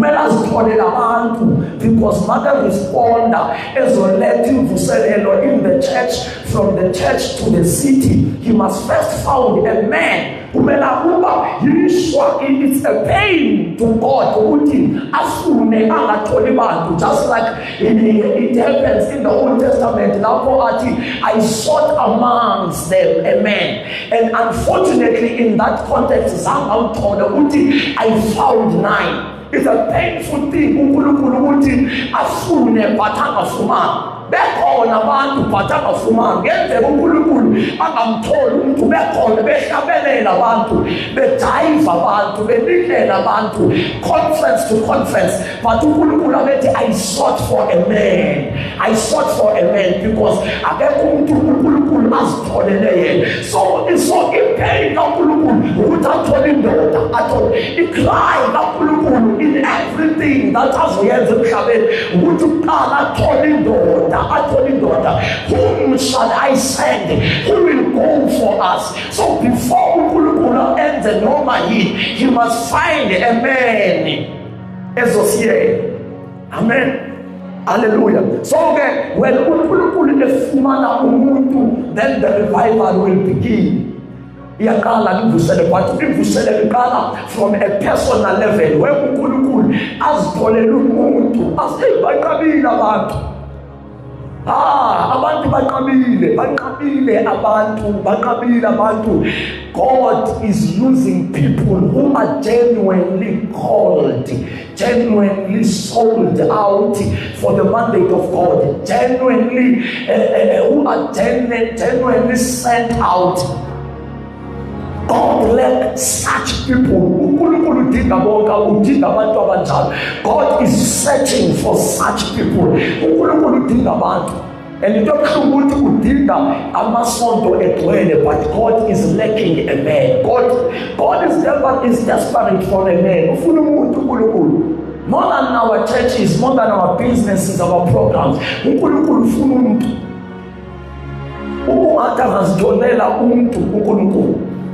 kumele azitholele abantu, because mother responder ezoletha imvuselelo in the church, from the church to the city. He must first found a man. Kumele ukuba yishwa, it's a pain to God ukuthi afune angatholi bantu, just like it happens in the Old Testament lapho athi I sought amongst them a man, and unfortunately in that context zange awuthola ukuthi I found 9. It's a painful thing uNkulunkulu ukuthi afune but angafumani. Bekhona abantu but angafumani. Ngenzeka uNkulunkulu angamtholi umuntu, bekhona behlabelela abantu, bejayiva abantu, benikela abantu conference to conference, but uNkulunkulu abethi I sought for a man. I sought for a man because akekho umuntu uNkulunkulu azitholele yena. So it's so impairing kaNkulunkulu ukuthi athole indoda, athole icry kaNkulunkulu in everything that azoyenza emhlabeni ukuthi uqala athole indoda. Whom shall I send? Who will go for us? So before uNkulunkulu ends the normal he must find a man. Ezosiye. Amen. Hallelujah. So when uNkulunkulu efumana umuntu, then the revival will begin. Iyaqala imvuselo, but imvuselo iqala from a personal level where uNkulunkulu azitholele umuntu, baqabile abantu. Abantu baqabile abantu. God is losing people who are genuinely called, genuinely sold out for the mandate of God, genuinely who are genuinely sent out. God left such people. God is searching for such people. And you don't know what to do, but God is lacking a man. God is desperate for a man. More than our churches, more than our businesses, our programs.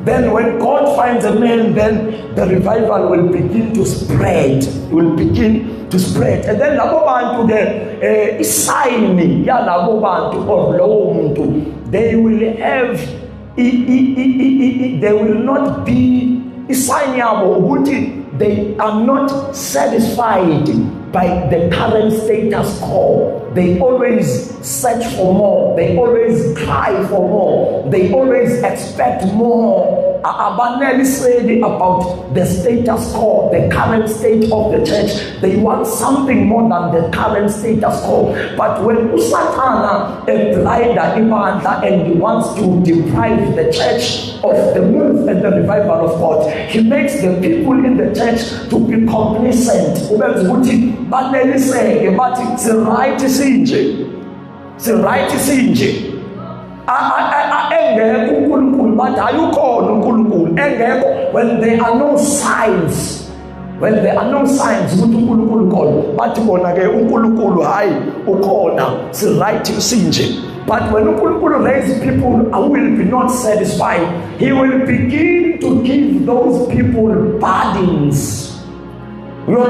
Then when God finds a man, then the revival will begin to spread. It will begin to spread. And then labo bantu the sign ya labo bantu or lowo muntu, they will have they will not be sign yabo ukuthi they are not satisfied by the current status quo. They always search for more. They always cry for more. They always expect more. Abaneli said about the status quo, the current state of the church. They want something more than the current status quo. But when Usatana applied Imanda and he wants to deprive the church of the move and the revival of God, he makes the people in the church to be complacent. Baneli say, but it's right sinje. It's right sinje. When there are no signs, but but when uNkulunkulu raises people who will be not satisfied, he will begin to give those people burdens. When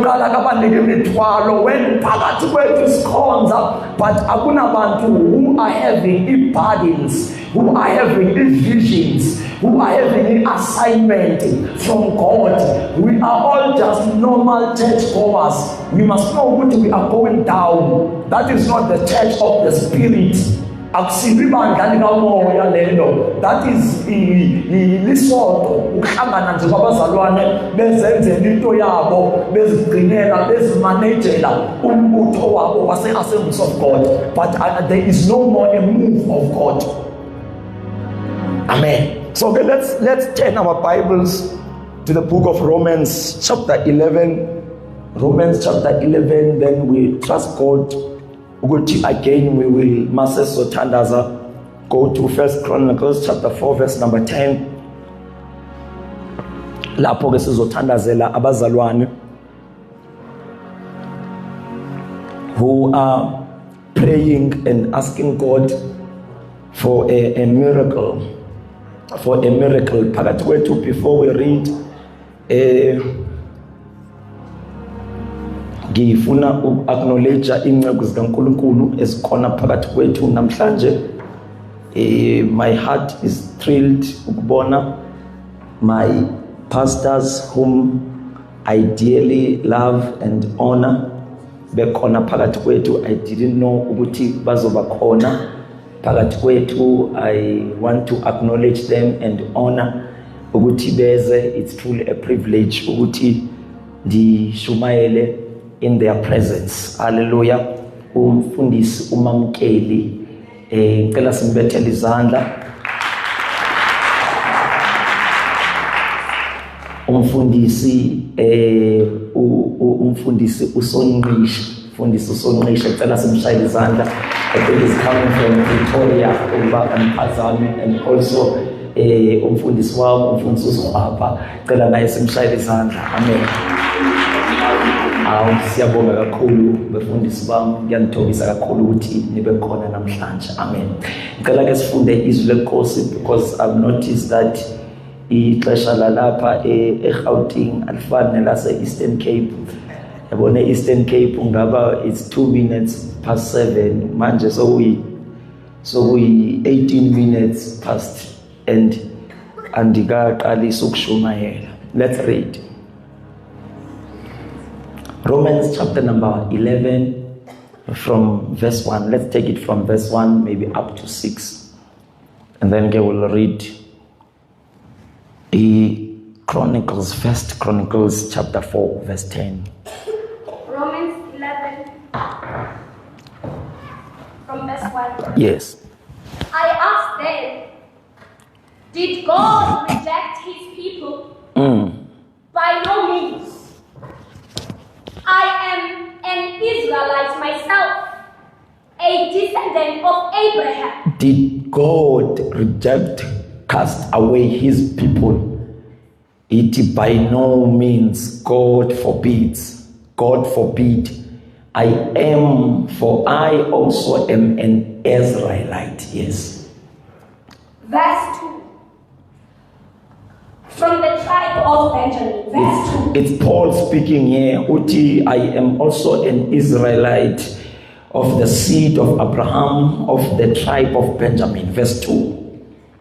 phakathi kwethu sikhonza, but akunabantu who are having burdens, who are having visions, who are having assignment from God. We are all just normal church goers. We must know what we are going down. That is not the church of the Spirit. That is lisoto ukuhlangana nje kwabazalwane bezenzela into yabo bezigcinela bezimanagela umbutho wabo wase-Assemblies of God, but there is no more a move of God. Amen. So okay, let's turn our Bibles to the book of Romans chapter 11. Romans chapter 11, then we trust God. Again, we will go to 1 Chronicles chapter 4 verse number 10. Lapho ke sizothandazela abazalwane who are praying and asking God for a miracle. Phakathi kwethu, before we read Ngifuna uku-acknowledge inceku zikaNkulunkulu ezikhona phakathi kwethu namhlanje. My heart is thrilled ukubona my pastors whom I dearly love and honor bekhona phakathi kwethu. I didn't know ukuthi bazoba khona phakathi kwethu. I want to acknowledge them and honor ukuthi beze. It's truly a privilege ukuthi ndishumayele in their presence. Hallelujah. Umfundisi uMamkeli ngicela simbethele izandla. Umfundisi usonqishe ngicela simshayele izandla. I think he's coming from Victoria uba angiphazame, and also umfundisi wami umfundisi uzohapha ngicela naye simshayele izandla. Amen. Siyabonga kakhulu befundisi bami, ngiyangithokozisa kakhulu ukuthi nibe khona namhlanje. Amen. Ngicela ke sifunde izwi lenkosi because I've noticed that ixesha lalapha eGauteng alifani nelase Eastern Cape. Yabona Eastern Cape ngaba it's 2 minutes past 7 manje so we 18 minutes past and andikaqalisa ukushumayela. Let's read Romans chapter number 11 from verse 1. Let's take it from verse 1 maybe up to 6, and then we will read Chronicles, First Chronicles chapter 4 verse 10. Romans 11 from verse 1. Yes. I asked them, did God reject his people? By no means. I am an Israelite myself, a descendant of Abraham. Did God reject, cast away his people? It by no means. God forbids. God forbid. I am, for I also am an Israelite. Yes. Verse 2. From the tribe of Benjamin. Verse 2. It's Paul speaking here. Uti, I am also an Israelite of the seed of Abraham, of the tribe of Benjamin. Verse 2.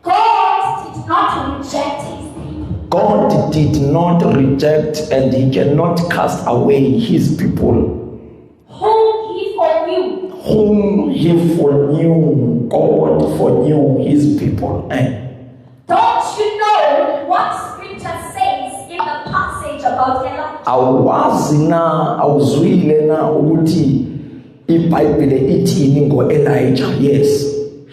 God did not reject his people. God did not reject, and he cannot cast away his people. Whom he foreknew. Whom he foreknew. God foreknew his people. Don't you know what scripture says in the passage about Elijah? Awazi na awuzwile na ukuthi iBhayibheli ithini ngo-Elijah. Yes.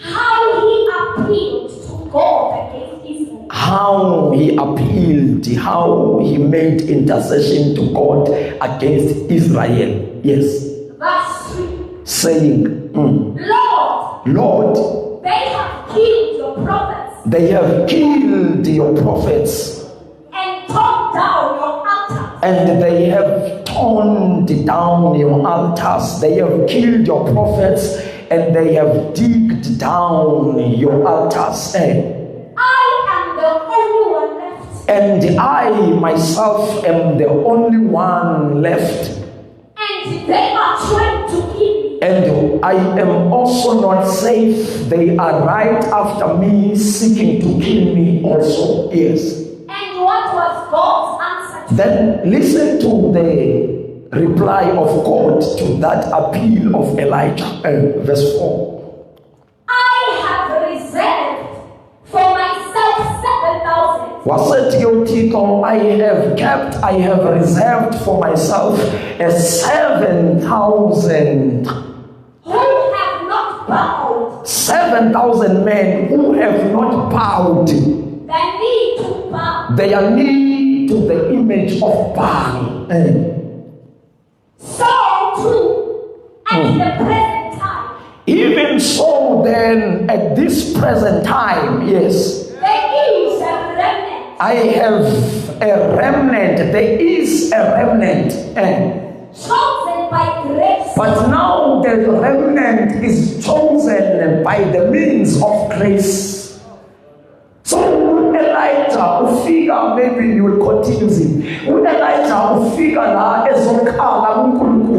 How he appealed to God against Israel. How he appealed, how he made intercession to God against Israel. Yes. Verse 3. Saying, Lord, they have killed your prophets. They have killed your prophets. And torn down your altars. And they have torn down your altars. They have killed your prophets, and they have digged down your altars. I am the only one left. And I myself am the only one left. And they are trying to kill me. And I am also not safe. They are right after me, seeking to kill me also. Yes. And what was God's answer to Then listen to the reply of God to that appeal of Elijah. Verse 4. I have reserved for myself 7,000. Wasethi uThixo, I have reserved for myself 7,000. Who have not bowed. 7,000 men who have not bowed Their knee to bow. their knee to the image of Baal. So too, at the present time. Even so then, at this present time, yes, There is a remnant. I have a remnant. There is a remnant. Chosen by grace. But now the remnant is chosen by the means of grace. So Elijah ufika, maybe you will continue it. Elijah ufika la ezokhala kuNkulunkulu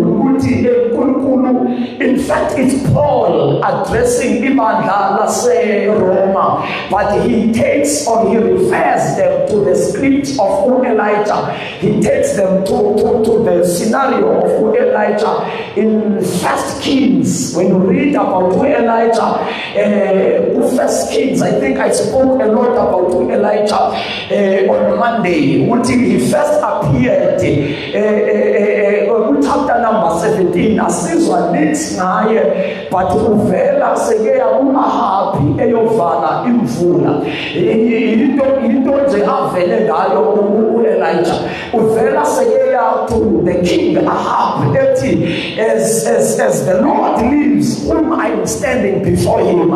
fact, it's Paul addressing ibandla lase-Roma, but he takes or he refers them to the script of Elijah. He takes them to the scenario of Elijah in 1 Kings. When you read about Elijah, 1 Kings, I think I spoke a lot about Elijah on Monday. He first appeared chapter number 17, asizwa next ngaye, but uvela sekeya ku-Ahabi eyovala imvula. Into nje avele ngayo u-Elijah. Uvela sekeya to the king Ahab ethi, as the Lord lives, whom I am standing before him,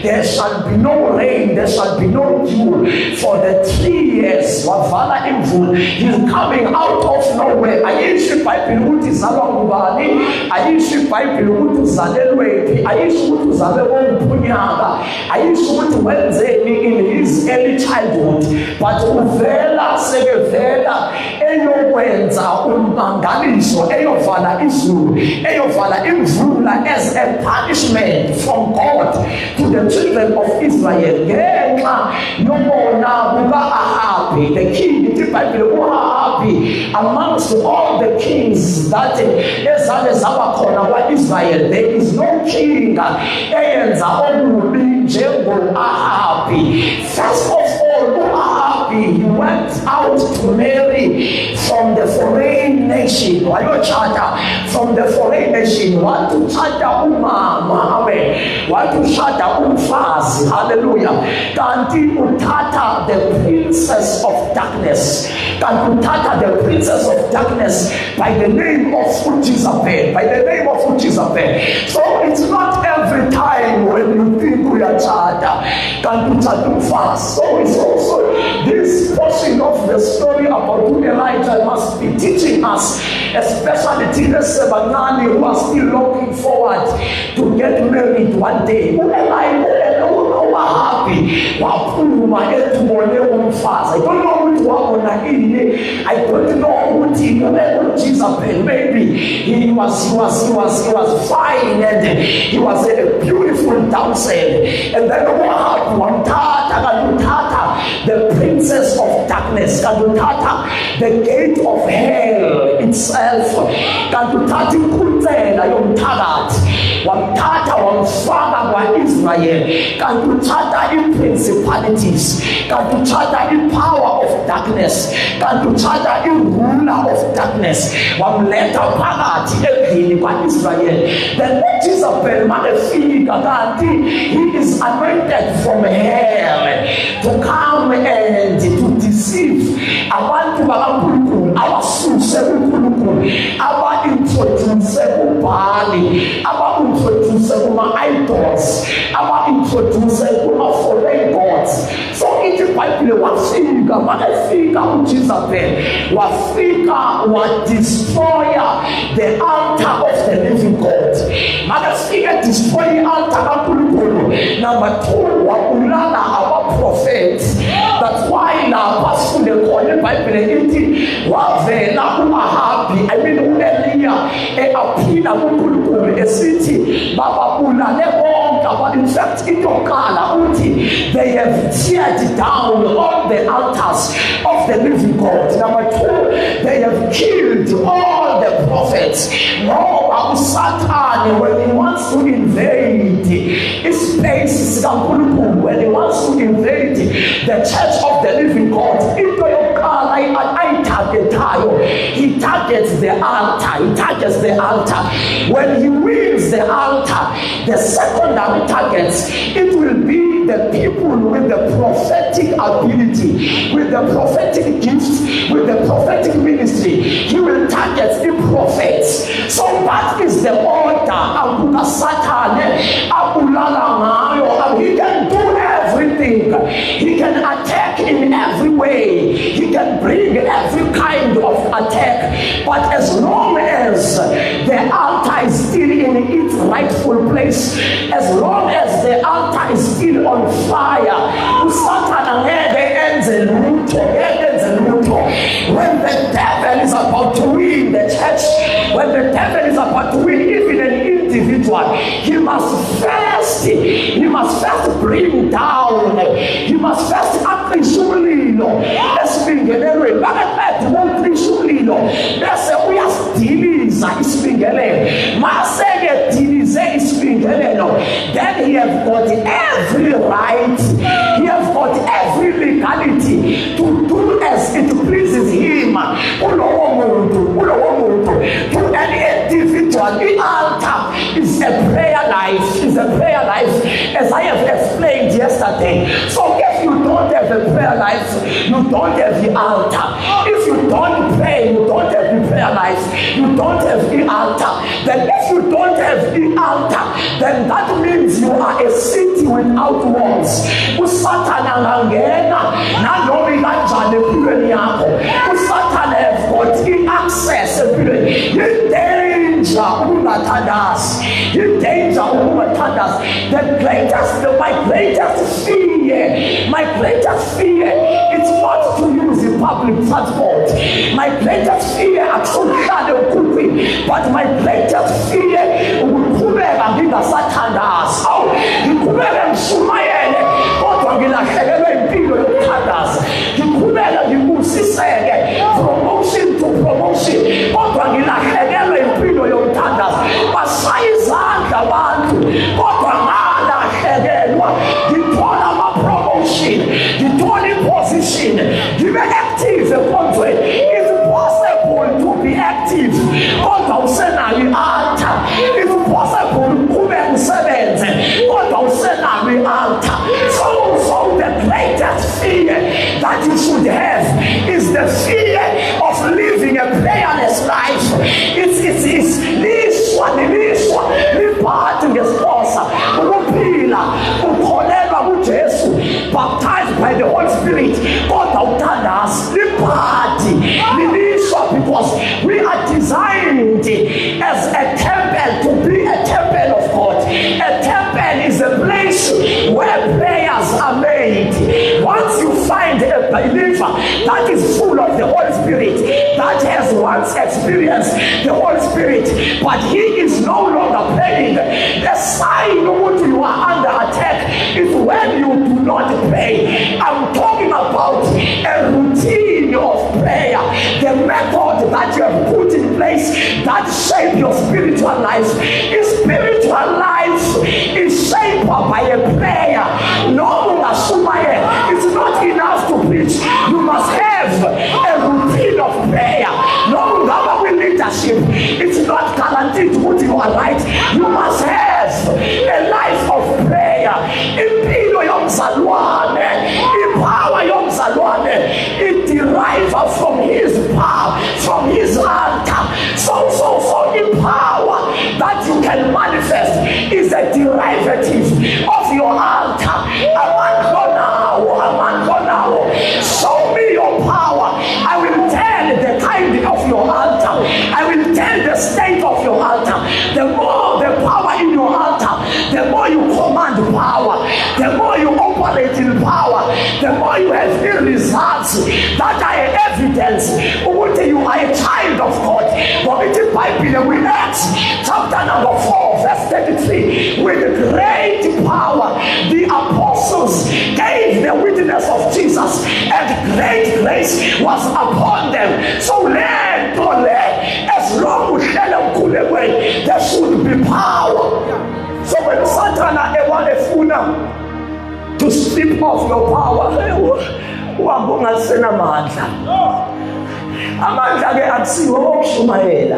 there shall be no rain, there shall be no dew for the 3 years. Wavala imvula. He's coming out of nowhere. Ayishi Bible ukuthi zalwa ngubani, ayishi Bible ukuthi uzalelwephi, ayishi ukuthi uzalwe ngompunyaka, ayishi ukuthi wenzeni in his early childhood, but uvela sekevela eyokwenza ummangaliso, eyovala izulu, eyovala imvula as a punishment from God to the children of Israel. Ngenxa yobona buka-Ahabi, the king, the Bible u-Ahabi, amongst all the kings that ezake zabakhona kwa-Israel, there is no king eyenza okubi njengo-Ahabi. First of all, u-Ahabi, he went out to marry from the foreign nation. From the foreign nation, want to chata umama, want to chata umfazi, hallelujah. Kanti utata the princess of darkness, kanti utata the princess of darkness by the name of Jezebel, by the name of Jezebel. So it's not every time when you think we are chata, kanti chata umfazi. So it's also this portion of the story about Elijah must be teaching us, especially teenagers who are still looking forward to get married one day. Happy. I don't know I don't know what Jezebel. Maybe he was fine and he was a beautiful damsel. And then what happened? The princess of darkness, the gate of hell itself, wamthatha wamfaka kwa-Israel, kanti uthatha i-principalities, kanti uthatha i-power of darkness, kanti uthatha i-ruler of darkness, wamletha phakathi endlini kwa-Israel. Then Jezebel makefika, kanti he is anointed from hell to come and to deceive abantu bakaNkulunkulu, abasuse uNkulunkulu, aba-introduce uBaali, aba-introduce kuma-idols, aba-introduce kuma-foreign gods. So ithi iBhayibhile wafika, makefika uJezebel, wafika wadestroya the altar of the living God. Makefika destroy i-altar kaNkulunkulu. Number 2, wabulala aba-prophets. That's why lapha sifunde khona iBhayibhile ithi wavela u-Ahabi, u-Eliya eaphila kuNkulunkulu esithi bababulale bonke. In fact, into yokuqala uthi they have teared down all the altars of the living God. Number 2, they have killed all the prophets. Ngoba uSathane, when he wants to invade space kaNkulunkulu, when he wants to invade the church of the living God, into yokuqala ayithagethayo, he targets the altar. He targets the altar. When he wins the altar, the secondary targets, it will be the people with the prophetic ability, with the prophetic gifts, with the prophetic ministry. He will target the prophets. So that is the order. Abuka Sathane, abulala ngayo. He can do everything. He can attack in every way. He can bring every kind of attack. But as long as the altar is still in its rightful place, as long as the altar is still on fire, when the devil is about to win the church, when the devil is about to win even an individual, individual, he must first bring down, he must first aqisha umlilo esibingelelweni. Bakaqeda ukuqisha umlilo bese uyasidiliza isibingelelo. Maseke dilize isibingelelo, then he has got every right, he has got every legality to do as it pleases him. Ulowo muntu, to any individual, the altar is a prayer life, as I have explained yesterday. So if you don't have a prayer life, you don't have the altar. If you don't pray, you don't have the prayer life, you don't have the altar. Then if you don't have the altar, then that means you are a city without walls. Usathana angangena nalobi kanjani empilweni yakho. Usathana have got access empilweni. Yidanger ukungathandazi. Yidanger ukungathandazi. My greatest fear is not to use the public transport. My greatest fear akuhlale ukuphi, but my greatest fear ukuqhubeka ngingasathandazi. Ngiqhubeka ngishumayele kodwa ngilahlekelwe impilo yokuthandaza. Ngiqhubeka ngibusiseke promotion to promotion kodwa ngilahlekelwe impilo yokuthandaza. Bashaye izandla abantu kodwa ngalahlekelwa. Ngithola ama-promotion, ngithola i-position, ngibe active ekonzweni. It's possible to be active kodwa usenayo i-altar. It's possible ukuqhubeka usebenze kodwa usenayo i-altar. So the greatest fear that you should have is the fear of living a prayerless life. It's lishwa liphathi ngesposa ukuphila ukholelwa kuJesu, baptized by the Holy Spirit kodwa uthandazi liphathi lilishwa, because we are designed as a temple to be a temple of God. A temple is a place where prayers are made. Once you find a believer that is full of the Holy Spirit, that has once experienced the Holy Spirit, but he is no longer praying, the sign that you are under attack is when you do not pray. I'm talking about a routine of prayer, the method that you have put in place that shape your spiritual life. His spiritual life is shaped by a prayer. No, it's not enough to preach. You must have a routine of prayer. No, leadership, it's not guaranteed to put you all right. You must have a life of prayer. Impilo yomzalwane, ipower yomzalwane, it derives from his power, from his altar. So the power that you can manifest is a derivative of your altar. Show me your power. I will tell the kind of your altar. I will tell the state of your altar. The more the power in your altar, the more you command power, the more you operate in power, the more you have the results that are evidence that you are a child of God. But in the Bible, we Acts chapter number 4, verse 33, with great power, the apostles gave the witness of Jesus, and great grace was upon them. So learn to learn. As long as there should be power. So when Satan to strip off your power, amandla ke akusiwo okushumayela.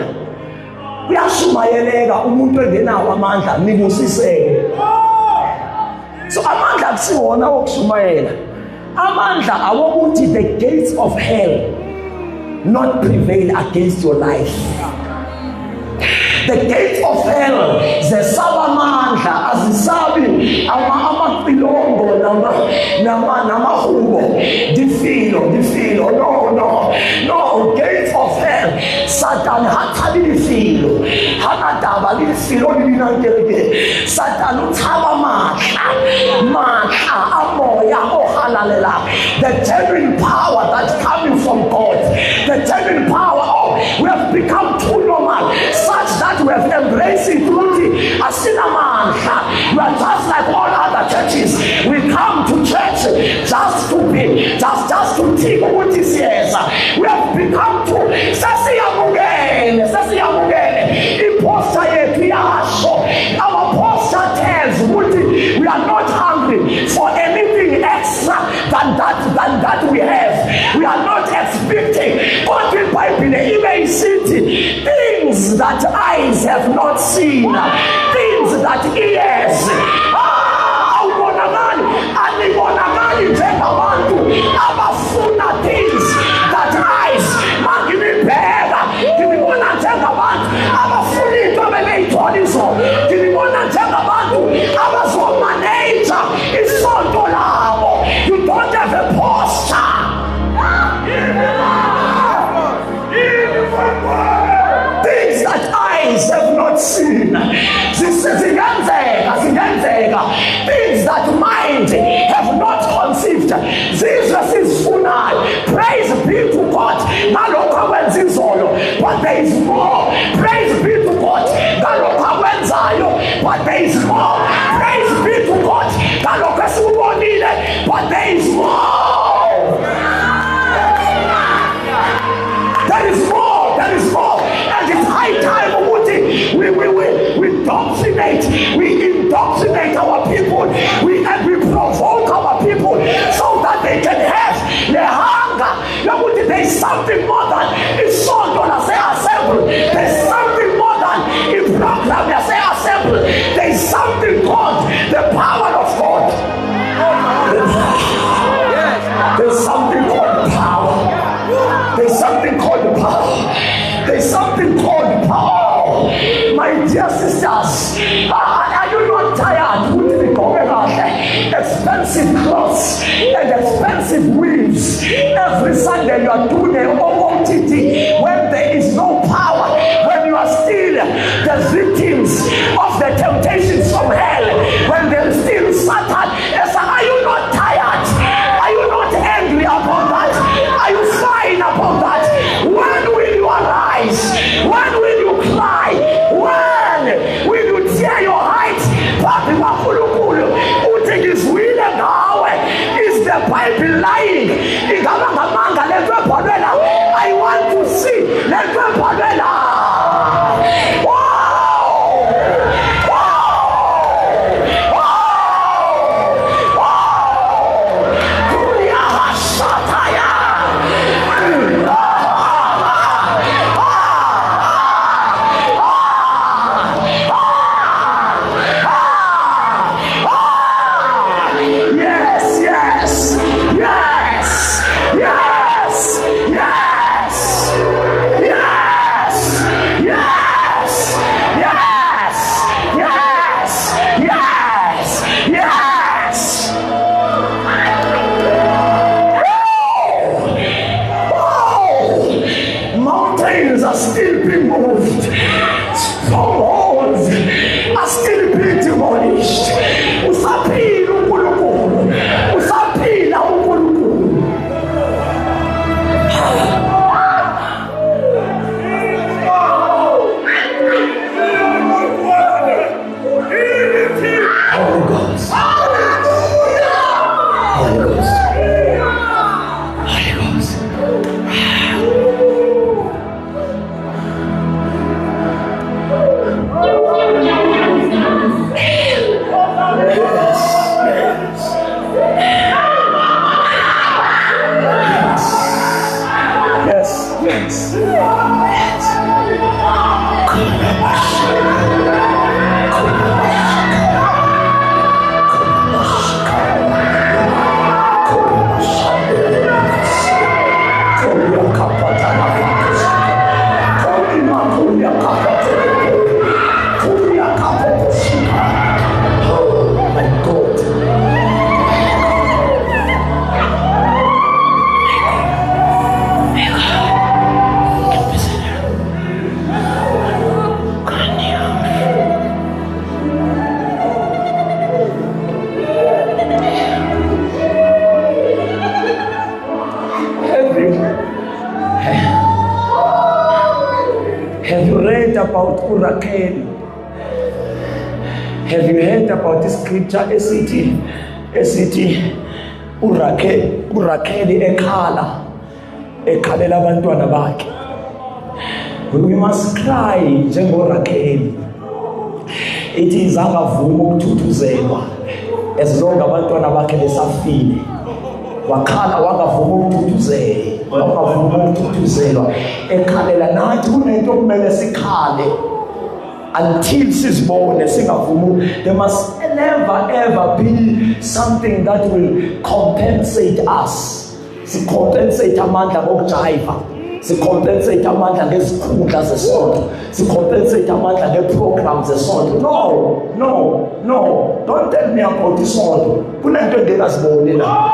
Uyashumayeleka umuntu engenawo amandla nibusiseke. So amandla akusiwona okushumayela. Amandla awokuthi the gates of hell not prevail against your life. The gates of hell zesalamandla azisabi amaqilongo namahubo difilo no gates of hell Satan hathabi difilo hanadaba lifilo libinankeleke Satan uthaba mahla amoya ohalalela, the genuine power that's coming from God, the genuine power of we have become too normal such that we have embraced it as iBhayibhile ibe isithi things that eyes have not seen, things that ears awubonakali, anibonakali njengabantu abafuna things that eyes manginibheka ngibona njengabantu abafuna into bebeyitholiso, ngibona njengabantu abazomaneja isonto labo. You don't have a posture. Things that eyes have not seen. Zingenzeka. Things that mind have not conceived. Praise be to God. But there is more. Praise be to God. But there is more. Praise be to God. But there is more. There is more. And it's high time we indoctrinate our people. We provoke our people so that they can have the hunger. There is something more than a song when I say assemble. There is something more than a program when I say assemble. There is something called the power of God. There's something called the power. There's something called the power. There's something called the power. My dear sisters, are you not tired with the government? Expensive clothes and expensive weaves. Every Sunday you are doing an OOTD when there is no power, when you are still the victims of the temptations from hell, when there is still Satan. Are you not tired? Are you not angry about that? Are you fine about that? When will you arise? When will you cry? When will you tear your height? Is the Bible lying? I want to see. Mountains are still being moved. Strongholds are still being demolished. Usaphila uNkulunkulu. Usaphila uNkulunkulu. Holy Ghost. Holy Ghost. Holy Ghost. Have you read about Urakel? Have you heard about the scripture esithi Urakel ekhalela abantwana bakhe? We must cry njengoRakel. It is angavuma ukuthuthuzelwa as long abantwana bakhe besafile. Wakhala wangavuma ukuthuthuzela. awungavumi ukuthuthuzelwa ekhalela nathi kunento kumele sikhale until sizibone singavumi. There must never ever be something that will compensate us. Sicompensate amandla ngokujiva, sicompensate amandla ngezikhundla zesonto, sicompensate amandla ngeprograms zesonto. No, don't tell me about isonto. Kunento engekaziboni la.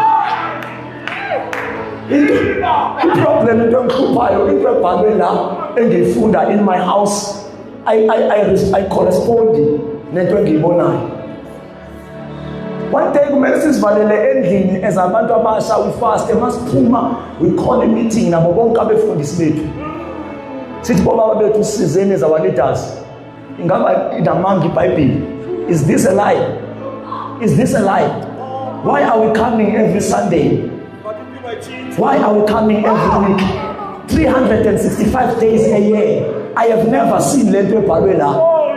I-problem into engihluphayo into ebhalwe la engiyifunda in my house, I correspond nento engiyibonayo. One day kumele sizivalele endlini ezabantu abasha, we fast, emasiphuma we call a meeting nabo bonke abefundisi bethu. Sithi bobaba bethu sizeni as our leaders. Ingaba inamanga iBhayibheli. Is this a lie? Is this a lie? Why are we coming every Sunday? Why are we coming every week? 365 days a year. I have never seen lento ebhalwe la.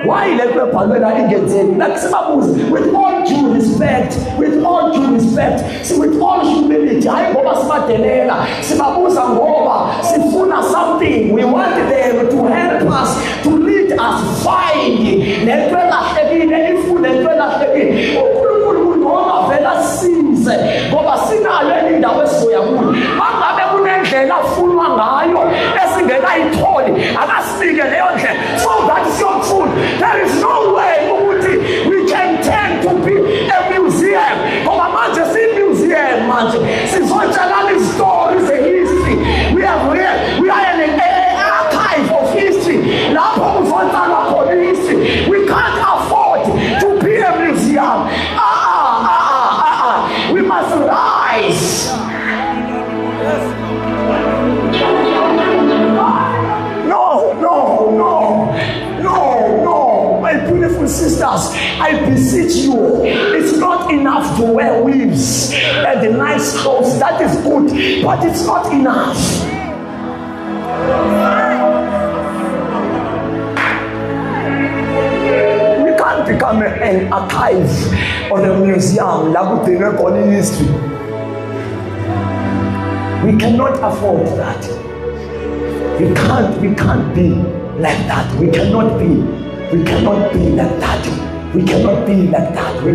Why lento ebhalwe la ingenzeki? Nakusibabuza with all due respect, with all due respect, with all humility, hayi ngoba sibadelela, sibabuza ngoba sifuna something. We want them to help us, to lead us find lento elahlekile, ifu lento elahlekile. uNkulunkulu ngoba vela size ngoba sinayo indawo esizoya kuyo. Mangabe kunendlela afunwa ngayo esingekayitholi, akasinike leyo ndlela so that siyofuna. There is no way ukuthi we can turn to be a museum. Ngoba manje si-museum manje sizotshelana izitori ze-history. We are in an archive of history. Lapho kuzotshalwa khona history. We can't afford to be a museum. We must rise. No, my beautiful sisters, I beseech you, it's not enough to wear weaves and the nice clothes. That is good, but it's not enough. We can't become an archive or a museum like the record in history. We cannot afford that. We can't be like that. We cannot be like that. We cannot be like that. We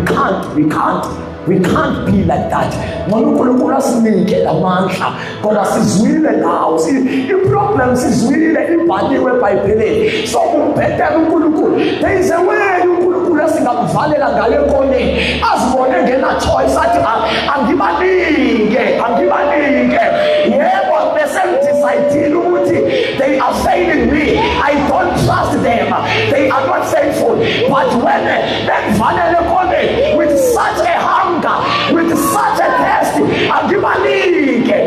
can't be like that. Unkulunkulu asinike lamandla ngoba sizwile nawo. I-problem sizwile ibhaliwe eBhayibhelini. So kumbhetele uNkulunkulu. There is a way uNkulunkulu esingamvalela ngayo enkoneni. Azibone ngena choice athi angibanike. Yebo besengidecidile ukuthi they are failing me. I don't trust them. They are not faithful. But when bengivalele enkoneni with such a hunger, with such a thirst, angibanike.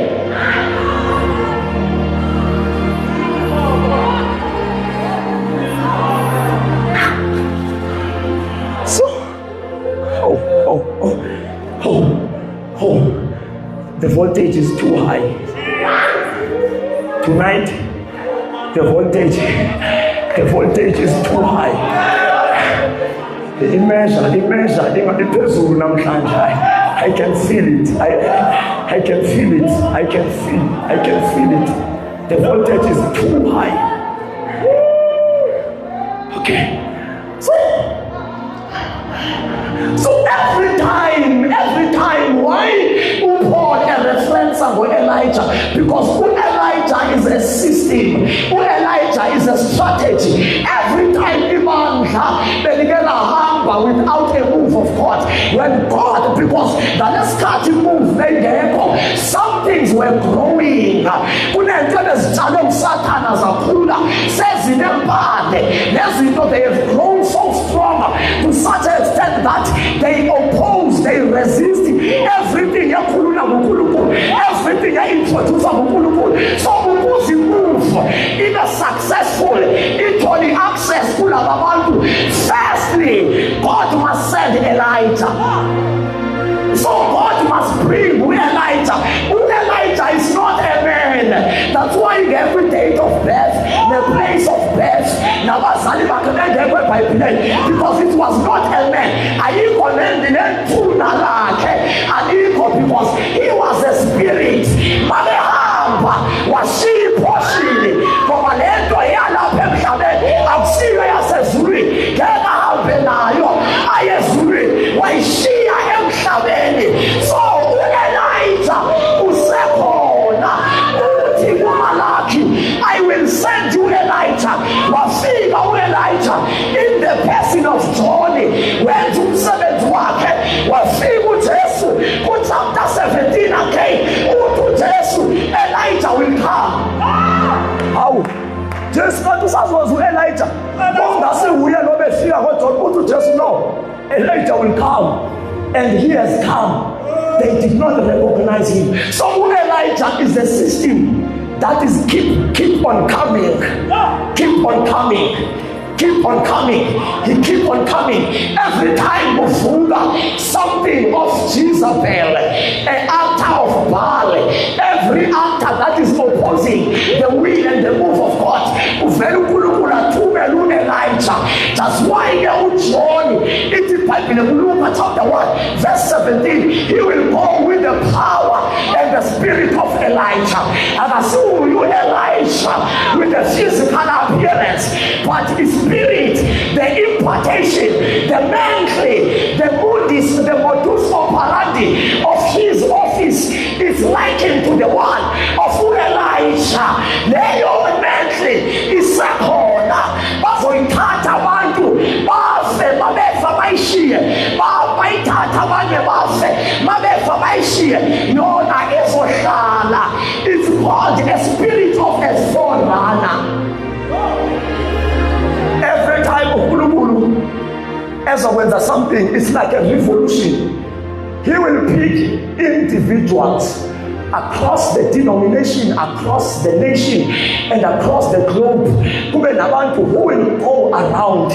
So, the voltage is too high. Tonight, the voltage is too high. I can feel it. I can feel it. The voltage is too high. Okay. So every time, why Paul a reference about Elijah? Because Elijah is a system. Elijah is a strategy. Every time they get a humble without a move of God. When God, because the next cut move, some things were growing. Satan as a puller says in them bad. They have grown so strong to such an extent that they oppose, they resist everything. Everything I introduce. So because you move in a successful, into the access to Lababantu. Firstly, God must send Elijah. So God must bring Elijah. Elijah is not a man. That's why every date of birth, the place of birth, because it was not a man. Because he was a spirit. wasiyiphoshile ngoba lento yalapha emhlabeni akusiyo yasezulwini, ngeke ahambe nayo ayezulwini, wayishiya emhlabeni. So u-Elijah usekhona, uthi kuMalaki, I will send you Elijah. Wafika u-Elijah in the person of John, wenza umsebenzi wakhe. Wafika uJesu ku-chapter 17 again, uthi uJesu, Elijah will come. Hawu, Jesu kanti usazoza u-Elijah ongasiwuye lo befika koJohn, uthi uJesu no, Elijah will come, and he has come. They did not recognize him. So Elijah is the system that is keep on coming, keep on coming, keep on coming. He keep on coming. Every time uvuka something of Jezebel, an altar of Baal, every altar that is opposing the will and the move of God, uvela uNkulunkulu athumela Elijah. That's why uJohn in the Bible, Luke chapter 1 verse 17, he will go with the power and the spirit of Elijah. And I saw you Elijah with the physical appearance, but his spirit, the impartation, the mantle, the modus operandi of his office is likened to the one of Elijah. Leyo mantle isakhona, bazoyithatha abantu bafe mabefa bayishiye, bayithatha abanye bafe mabefa bayishiye, yona ezohlala. It's called a spirit of a forerunner. Every time uNkulunkulu ezokwenza something, it's like a revolution. He will pick individuals across the denomination, across the nation, and across the globe. Kube nabantu who will go around,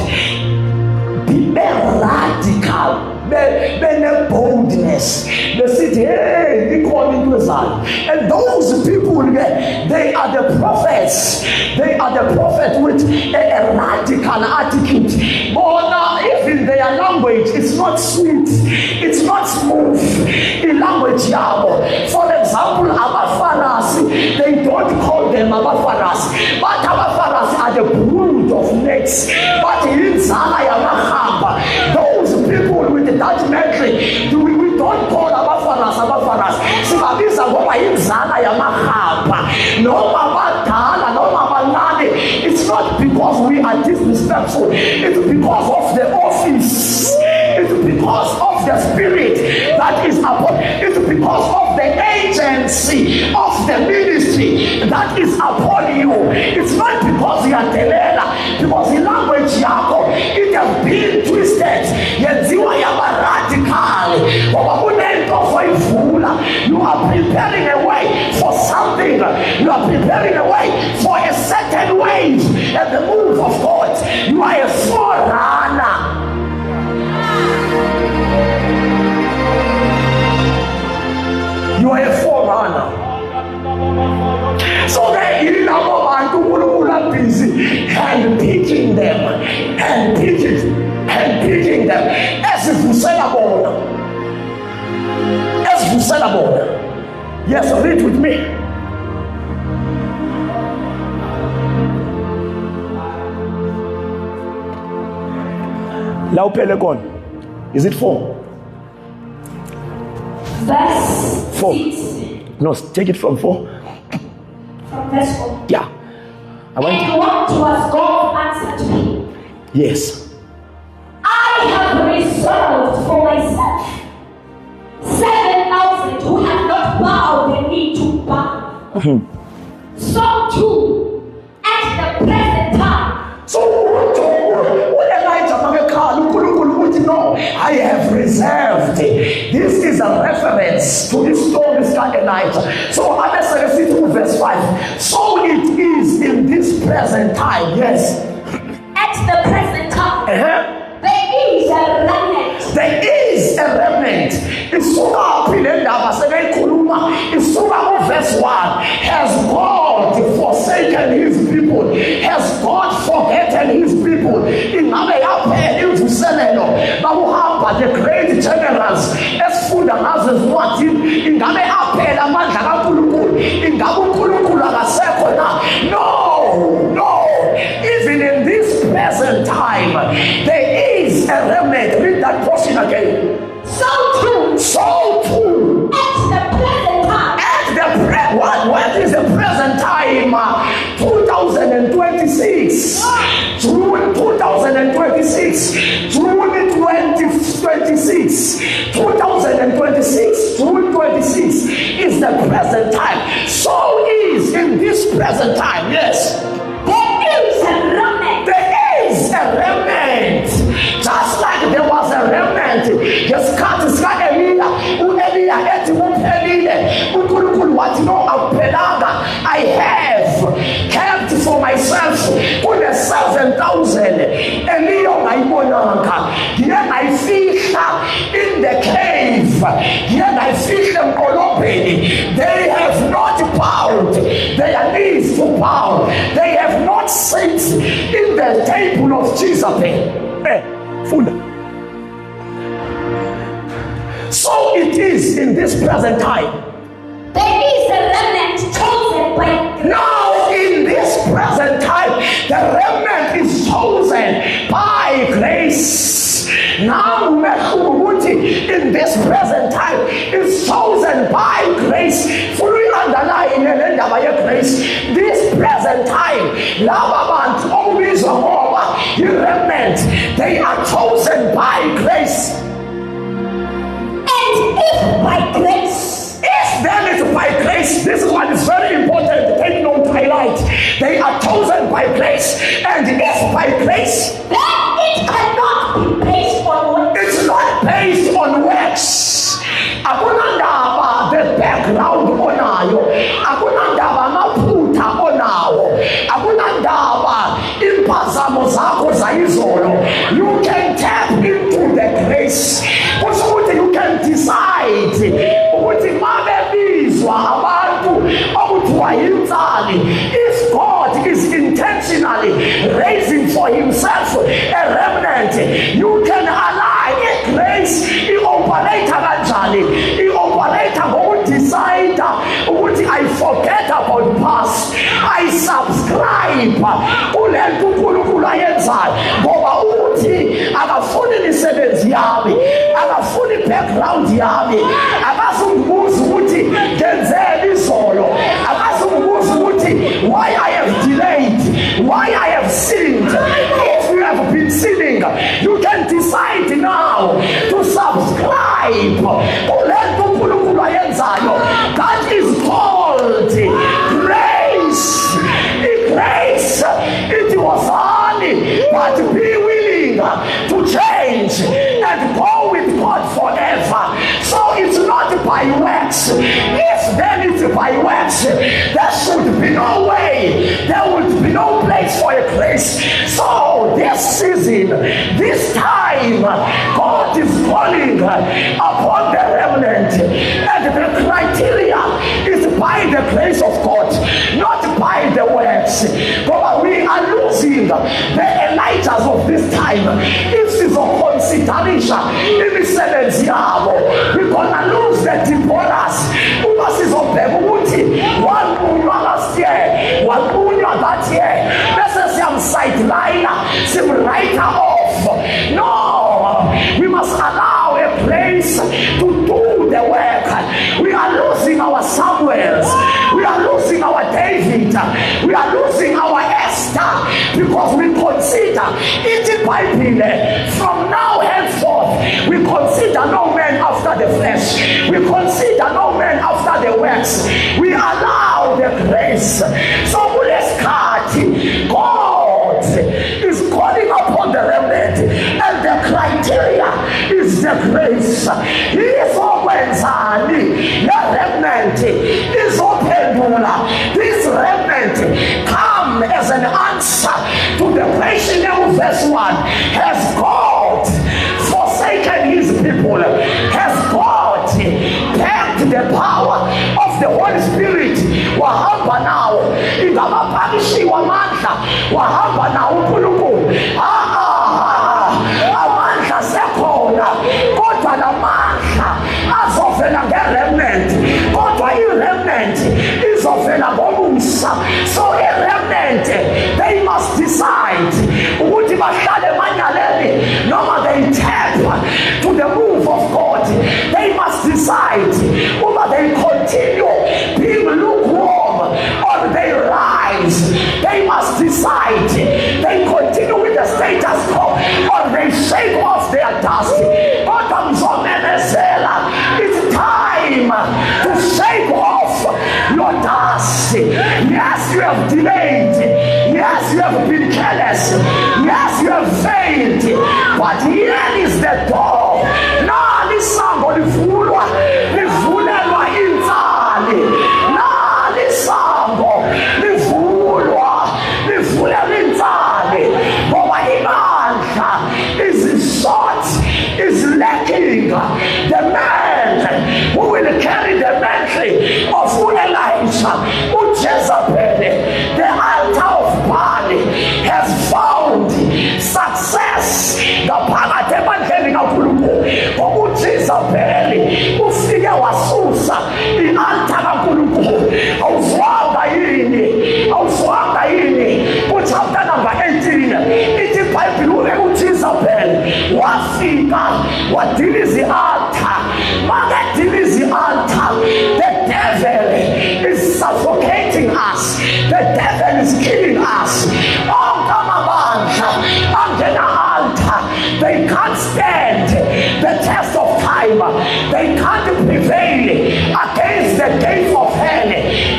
be radical, be boldness. They say, hey, and those people, they are the prophets. They are the prophets with a radical attitude. But even their language is not sweet. It's not smooth. In language, for example, Abafarasi, they don't call them Abafarasi, but Abafarasi are the brood of necks. But in Zala Yamahamba, those people with the Dutch metric, we don't call Abafaras. Sibabiza ngoba inzala yamahamba, noma badala, noma bancane. It's not because we are disrespectful. It's because of the office. It's because of the spirit that is upon. It's because of the agency of the ministry that is upon you. It's not because you are telela, because the language yako, it has been twisted. Yenziwa yaba radical. You are preparing a way for something. You are preparing a way for a certain wave and the move of God. You are a forerunner. You are a forerunner. So that in our mind, we are busy handpicking them, handpicking them, as if we said about. As you said about. Yes, read with me. Laupelekon. Is it 4? Verse 4. 6. No, take it from 4. From verse 4. Yeah. And what was God answered me? Yes. I have resolved for myself 7,000 who have not bowed the knee to bow. So too, at the present time. So no, I have reserved. This is a reference to this story, Elijah. So I'm saying to verse 5. So it is in this present time. Yes. At the present time. There is a remnant. There is a remnant. Verse 1. Has God forsaken his people? Has God forgotten his people? The great generals, as food and as what in Game Apel, Amanda, Kuluku, in Gabu Kulukula, time, there is a remnant. Read that portion again. So too, at the present time. What is the present time? 2026. June 2026. June 2026. 2026. June 26 is the present time. So is in this present time. Yes. There is a remnant. There is a remnant. Just like there was a remnant. Yes, I have kept for myself 7,000. In the cave. They have not bowed their knees to bow. They have not sat in the table of Jesus. So it is in this present time. There is a remnant chosen by grace. Now in this present time, the remnant is chosen by grace. Now in this present time is chosen by grace. Fully underline grace. This present time, the remnant, they are chosen by grace. And if by grace, if then it's by grace, this is what is very important. Take note, highlight. They are chosen by grace, and if by grace, then it cannot be based on works. it's not based on works. Akunandaba the background onayo, akunandaba maphutha onawo, akunandaba impazamo zakho zayizolo. You can tap into the grace. Ukuthi you can decide ukuthi mabebizwa abantu okuthiwa yintsali. If God is intentionally raising for himself a remnant, you can align grace. I-operator kanjani? I-operator ngokudecide ukuthi I forget about past. I subscribe kulento uNkulunkulu ayenzayo ngoba uthi akafuni imisebenzi yami, akafuni background yami, akazungibuza ukuthi ngenzeni izolo, akazungibuza ukuthi why I have delayed, why I have sinned. If you have been sinning, you can decide now to subscribe kulento uNkulunkulu ayenzayo. That is called grace. Grace, it was only, but be willing to change and go with God forever. So it's not by works. If then it's by works, there should be no way, there would be no place for a grace. So this season, this time, God is calling upon the remnant, and the criteria is by the grace of God, not by the works. But we are losing the Elijahs of this time. If it's a consideration, imisebenzi yabo, we're gonna lose the Deborahs. Uma sizobheka ukuthi waqunywa last year, waqunywa that year, bese siyamsideline, simwrite off. No, we must allow a place to do the work. We are losing our Samuels, we are losing our David, we are losing our Esther, because we consider it Bible from now henceforth. We consider no man after the flesh, we consider no man after the works. We allow the grace. So God is calling upon the remnant, and the criteria is the grace. He is always the remnant is open. This remnant come as an answer to the question of verse 1. Has God forsaken his people? Has God kept the power of the Holy Spirit? Wahamba nawo ingabapakishiwa amandla, wahamba nawo uNkulunkulu. Amandla sekhona, kodwa lamandla azovela ngeremnant, kodwa iremnant izovela ngomusa. So iremnant, they must decide ukuthi bahlale yes, ngaphakathi ebandleni kaNkulunkulu ngokuJezebeli ufike wasusa i-altar kaNkulunkulu. Awuzwanga yini kuchapter number 18 ithi iBhayibheli ube uJezebeli wafika wadiliza i-altar. Makadiliza i-altar, the devil is suffocating us, the devil is killing us. They can't stand the test of time. They can't prevail against the gates of hell.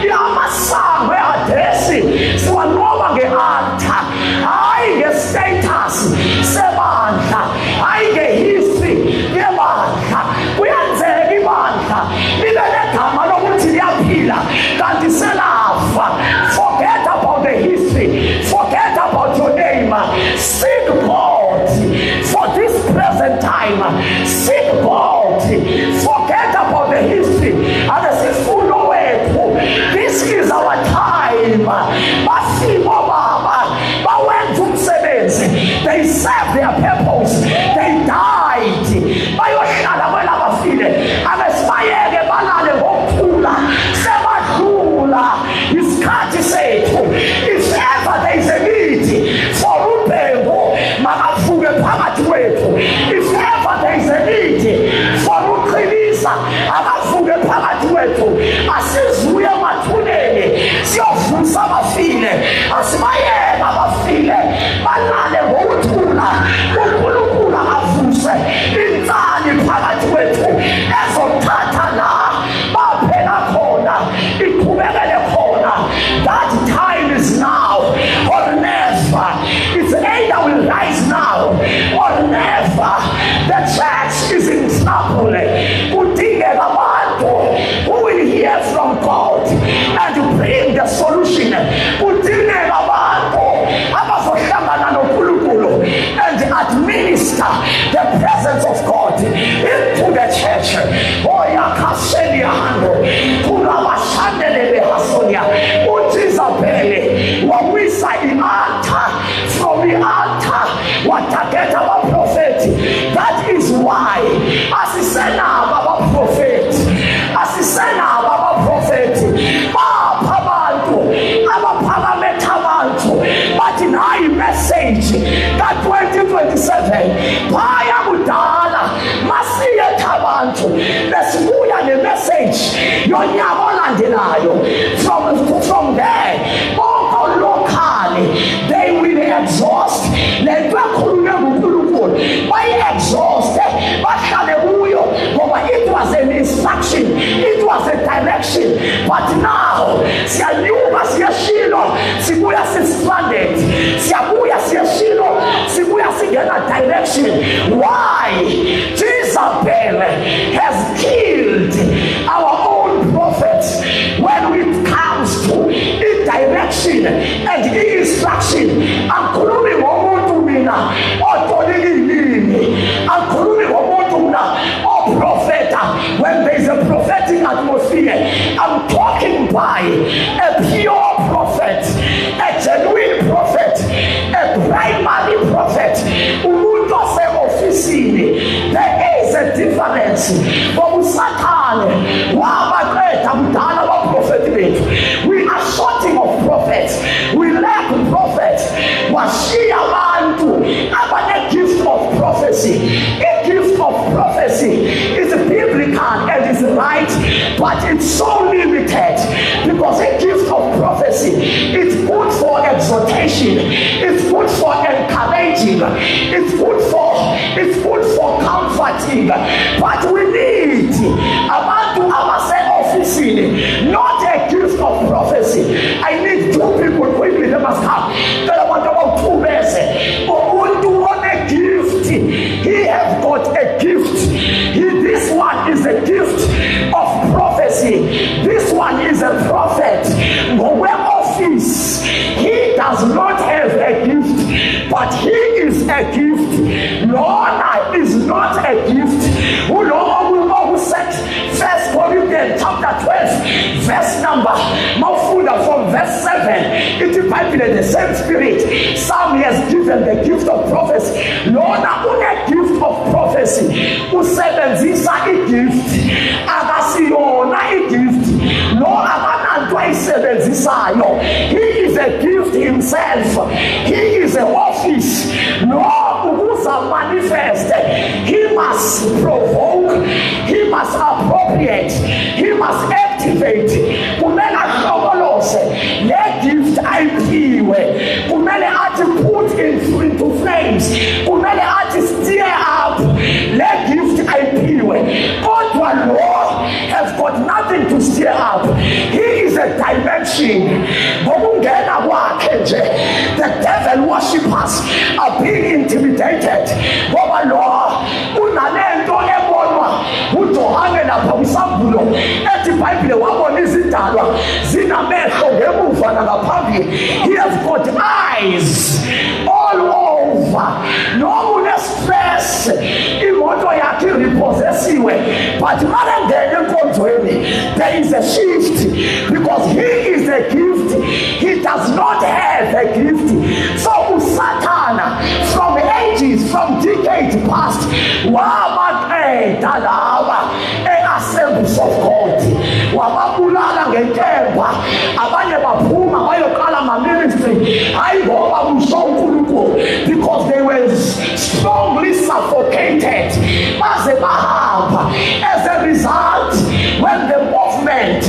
Yamasango adresi siwanqoba nge-altar, hayi nge-status sebandla, hayi nge-history yebandla. Kuyenzeka ibandla libe negama lokuthi liyaphila kanti selafa. Forget about the history, forget about your name. Seek God for this present time. Seek God, forget about the history. And this is our time. They serve their purpose. They died. Isikhathi sethu, if ever there is a need for uPheko makavuke phakathi kwethu, if ever there is a need for uQhilisa akavuke phakathi kwethu, asizuye emathuneni siyovusa abafile, asibayeke abafile balale ngokuthula, uNkulunkulu akavuse insani phakathi kwethu ezothatha la baphela khona iqhubekele khona. That time is now or never. It's either will rise now or never. The church is in trouble. Kudingeka abantu who will hear from God and bring the solution. Kudingeka abantu abazohlangana noNkulunkulu and administer the presence of God into the church. Oyakasenia hando kulabashandele hasonia uJezebeli wawisa i-altar from the altar wataketa abaprofeti. That is why asisenabo abaprofeti bapha abantu abaphakameta abantu bathi nayi message ka-2027 phaya kudala masiyetha abantu besibuya ne-message yonyaka olandelayo. From there bonke locally they will exhaust le nto ekhulunywe nguNkulunkulu, bayi-exhauste bahlale kuyo ngoba it was an instruction, it was a direction. But now siyanyuka siyeshilo sibuya si-stranded, siyabuya siyeshilo sibuya singena direction. Why? Jezebel has killed our own prophets when it comes to direction and instruction. Angikhulumi ngomuntu mina otolikilini, angikhulumi ngomuntu mina oprofeta. When there is a prophetic atmosphere, I'm talking by a pure prophet, a genuine prophet, a primary prophet. Umuntu ose-ofisini. There is a difference. Bobusathane wabaqeda kudala abaprofeti bethu. We are shorting of prophets. We lack prophets. Washiya abantu abane gift of prophecy. A gift of prophecy is biblical and is right, but it's so limited because a gift of prophecy is good for exhortation, it's good for encouraging, it's good for comforting. But we need abantu abase-ofisini, not a gift of prophecy. I need two people quickly, they must come. I want about two verses. Umuntu want a gift, he has got a gift. This one is a gift of prophecy. This one is a prophet. Where office, he does not have a gift, but he is a gift. Lorna is not a gift. Who said 1 Corinthians chapter 12, verse number, from verse 7. It is by the same Spirit. Some He has given the gift of prophecy. Lona une gift of prophecy. Usebenzisa i-gift. Akasiyona i-gift. Lo akananto ayisebenzisayo. He is a gift himself. He is an office. No, ukuza manifest. He must provoke. He must appropriate. He must activate. Kumele ahlomolose. Le gift ayiphiwe. Kumele athi put into flames. Kumele athi stir up. Le gift ayiphiwe. Kodwa lo has got nothing to stir up. He is a dimension. Ngokungena kwakhe nje, the devil worshippers are being intimidated. Ngoba lo unalento ebonwa uJohane lapha kwisambulo ethi iBhayibhile wabona izidalwa zinamehlo ngemuva nangaphambili. He has got eyes all over. Noma une-stress, imoto yakhe repossessiwe, but makangena enkonzweni there is a shift because he is a gift. He does not have a gift. So uSathana from ages, from decades past, wabaqeda laba e-Assemblies of God, wababulala ngenkemba. Abanye baphuma bayoqala ama-ministry hayi ngoba busho uNkulunkulu, because they were strongly suffocated baze bahamba. As a result, when the movement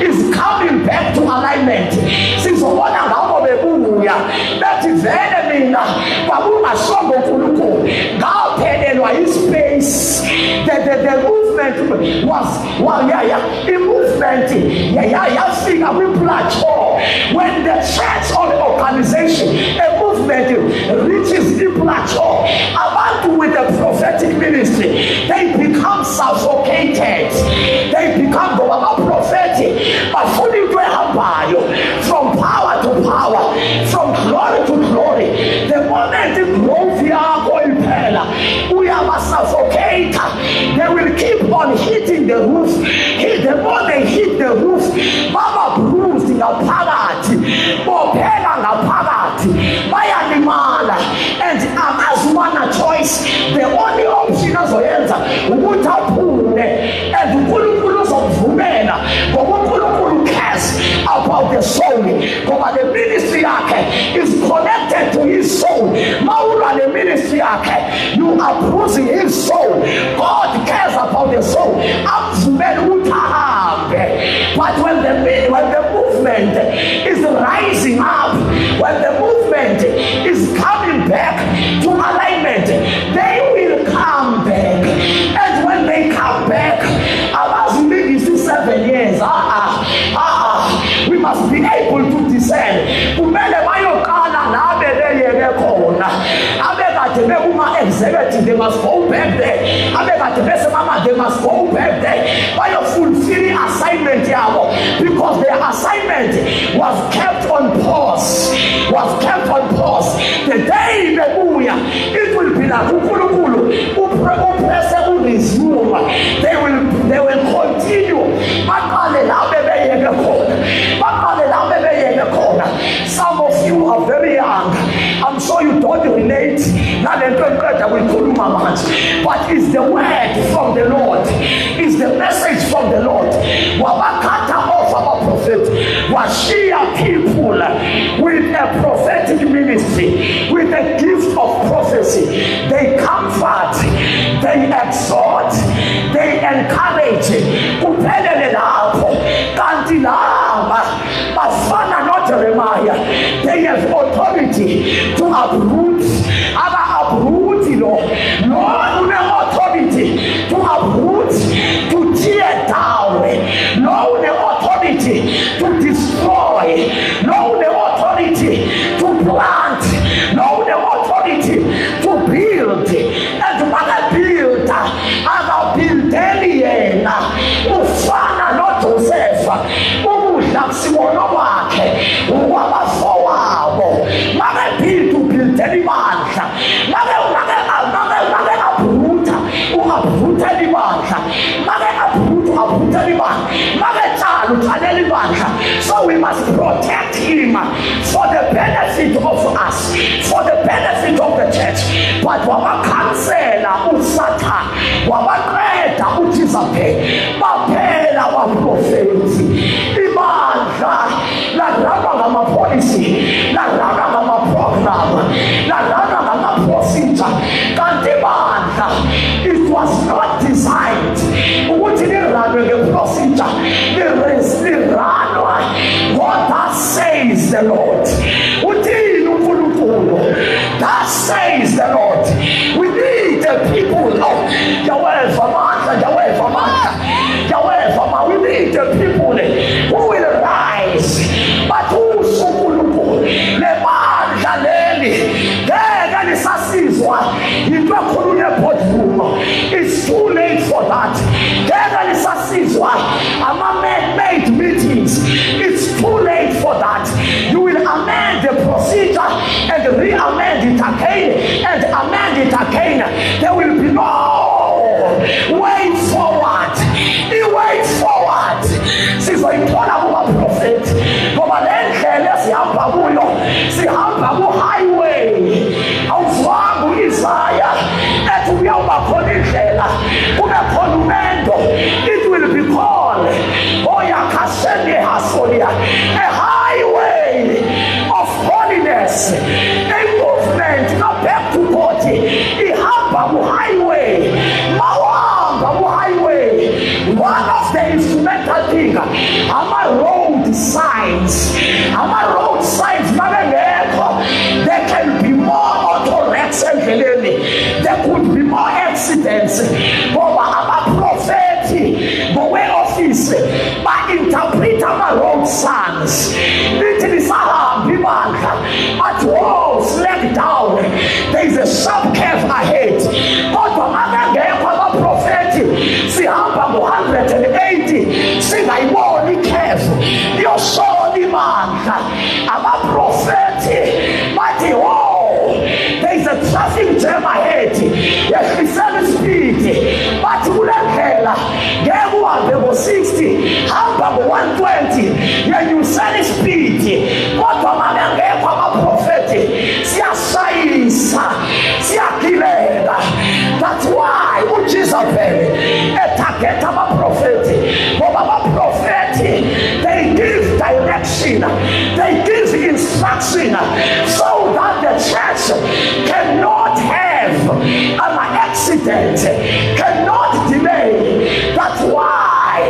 is coming back to alignment, sizobona ngabo bebuya bethi vele mina babungashongo uNkulunkulu ngaphelelwa ispace. The movement was yafika kwi-plateau. When the church or the organization, a movement reaches the plateau, abantu with the prophetic ministry, they become suffocated. They become prophetic, but fully from power to power, from glory to glory. The moment the glory yakho iphela, uyabasuffocate. They will keep on hitting the roof. The more they hit the roof, baba bruised ngaphakathi, bophela ngaphakathi, bayalimala. And as one choice, the only option azoyenza ukuthi aphume, and uNkulunkulu uzomvumela ngoba uNkulunkulu cares about the soul. Ngoba the ministry yakhe is connected to his soul. Mawula the ministry yakhe, you are bruising his soul. God cares about the soul. But when the movement is rising up, when the movement is coming back to alignment, they will come back. And when they come back, I was living 7 years. We must be able to discern. Kumele bayokala la beleyeke khona. Abekade bekuma executive, they must go back there. Abekade besemama, they must go back there. Bayofulfill assignment yabo, because their assignment was kept on pause. The day bebuya, it will be like uNkulunkulu upress resume. They will continue. Some of you are very young. I'm sure you don't relate. But it's the word from the Lord. It's the message from the Lord. Wabakata of our prophet. Washia people with a prophetic ministry, with a gift of prophecy. They comfort, they exhort, they encourage. Bafana not Jeremiah. They have authority to uproot. Uproot, Lord, authority to uproot, to tear down. No authority to destroy. No authority to plant. No authority to build. And to build, build alien. Ufana not Joseph. Siwono wakhe wabafowabo make build libandla make abruta libandla make abruta libandla make tshala libandla. So we must protect him for the benefit of us, for the benefit of the church. But wabakhansela uSatan, wabaqeda uJezebeli, baphela abaprofethi. Ibandla laraba ngamapolicy, laraba ngamaprogram, laraba ngamaprocedure. Kanti ibandla, it was not designed ukuthi liranwe ngeprocedure, liranwa what thus says the Lord. Uthini uNkulunkulu? Thus says the Lord. We need the people of Yahweh Famanta, Yahweh Famanta, Yahweh Famanta. We need the people who will rise. But who uNkulunkulu lebandla leli ngeke lisasizwa yinto ekhulunywe boardroom. It's too late for that. Ngeke lisasizwa ama-man-made meetings. It's too late for that. You will amend the procedure and re-amend it again and amend it again. There will be no way forward. The way forward. Sizoyithola kubaprofethi ngoba le ndlela esihamba kuyo sihamba ku-highway. Awuzwanga u-Isaya ethi kuyawuba khona indlela kube khona umendo. It will be called Oyakasheni Hasolia, a highway of holiness, a movement back to God. Ihamba ku-highway, mawamba ku-highway. One of the instrumental things, ama-road signs, ama-road signs mabengekho, there can be more auto-wrecks endleleni, there could be more accidents. Ngoba abaprofethi ngowe-office ba-interpret ama-road signs. Lithi lisahamba ibandla bathi whoa, slack down, there is a sharp curve ahead. Kodwa mabengekho abaprofethi sihamba ngo-180 singayiboni curve yoshona ibandla. Abaprofethi bathi whoa, there is a traffic jam ahead, yehlisela speed. Bathi kule ndlela ngeke uhambe ngo-60, hamba ngo-120, yenyusela speed. Kodwa mabengekho abaprofethi siyashayisa, siyagileka. That's why uJezebeli etarget abaprofethi ngoba abaprofethi they give direction, they give instruction so that the church cannot have an accident, cannot delay. That's why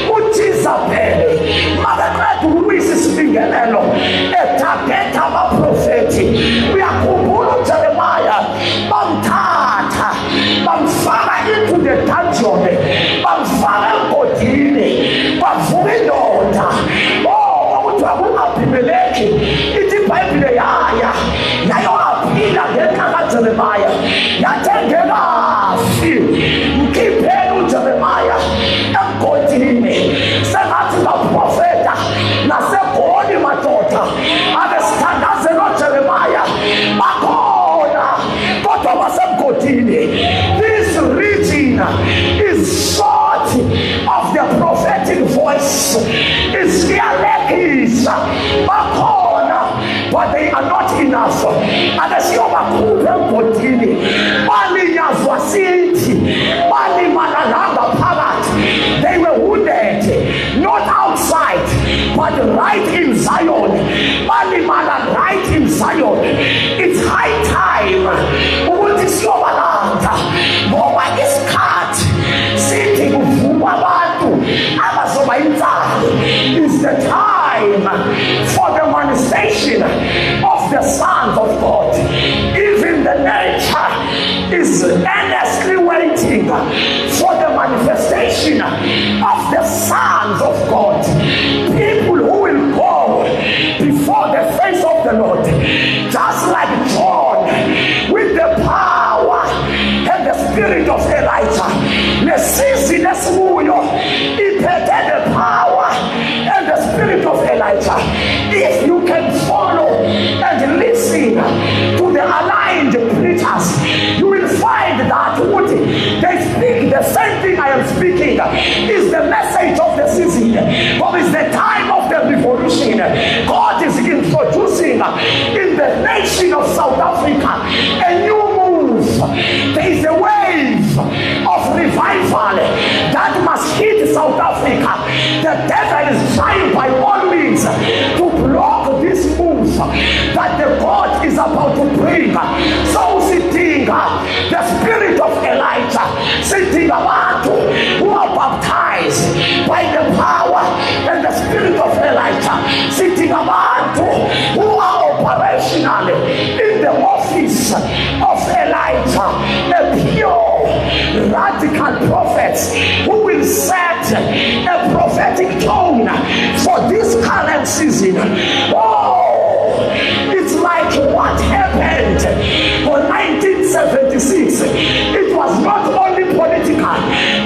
uJezebeli mabaqeda ukulwisa isibingelelo etarget abaprofethi. Uyakhumbula uJeremiah bamthatha bamfaka into the dungeon, bamfaka emgodini, bavuka indoda okuthiwa ku-Abimeleki. Ithi iBhayibhile yayowaphila ngenxa kaJeremiah yathi engekafi mkhipheni uJeremiah emgodini. Sengathi baprofeta naseGoli madoda abesithandaze noJeremiah bakhona kodwa basemgodini. This region is short of the prophetic voice. Is realekis bakhona but they are not enough. Abesiyobakhupha emgodini balinyazwa sithi balimalalanga phakathi. They were wounded not outside but right in Zion. Balimala right in Zion. It's high time ukuthi siyobalanda ngoba isikhathi sithi kuvuma abantu abazoba inzalo. It's the time for the manifestation of the sons of God. Even the nature is earnestly waiting for the manifestation of the sons of God. People who will go before the face of the Lord, just like John, with the power and the spirit of Elijah. Nesisi nesmuyo iphethe the power and the spirit of Elijah. If you can follow and listen to the aligned preachers, you will find that what they speak, the same thing I am speaking, is the message of the season. But it's the time of the revolution. revolution. God is introducing in the nation of South Africa a new move. There is a wave of revival that must hit South Africa. The devil is trying by all means to block this move that the God is about to bring. So sitting the spirit of Elijah, sitting abantu who are baptized by the power and the spirit of Elijah, sitting abantu who are operational in the office of Elijah, a pure radical prophets who will set a prophetic tone for this current season. Oh, it's like what happened for 1976. It was not only political,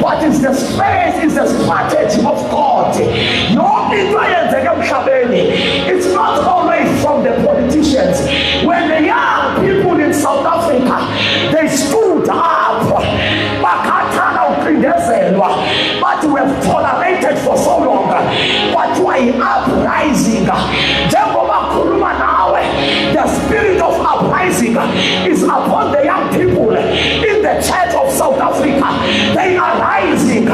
but it's the space, it's the strategy of God. No influence it's not always from the politicians. When the young people in South Africa, they stood up, but we have tolerated for so long. But we are uprising. The spirit of uprising is upon the young people in the church of South Africa. They are rising.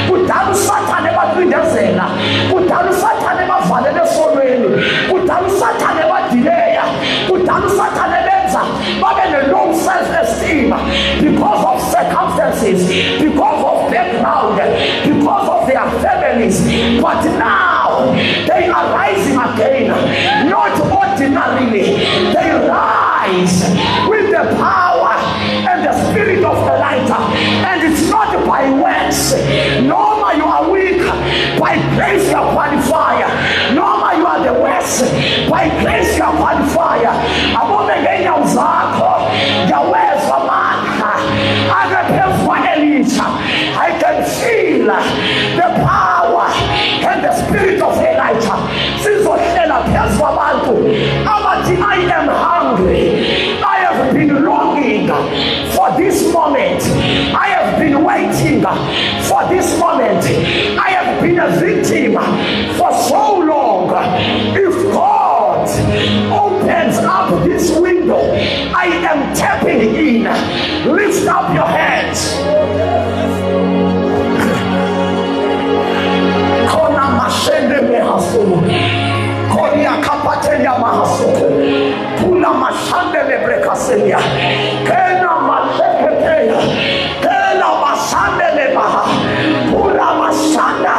Kutanu Satan never kwindezela. Kutanu Satan never valele solweni. Kutanu Satan never delay. Kutanu Satan never babe low self-esteem because of circumstances, because of background, because of their families. But now they are rising again. Not ordinarily. They rise with the power and the spirit of Elijah. And it's not by works. No, you are weak. By grace you are qualified. No, you are the worst. By grace you are qualified. Above the game of Zako, Yahweh's man. I repent for Elijah. I can feel the power and the spirit of Elijah. Since I am hungry. I have been longing for this moment. I have been waiting for this moment. I have been a victim for so long. If God opens up this window, I am tapping in. Lift up your hands. Kona mashende mehasu. Koria kapatelia mahasoko. Pula mashande lebrekaselia. Kena mateketeya. Kena mashande lebaha. Pula mashanda.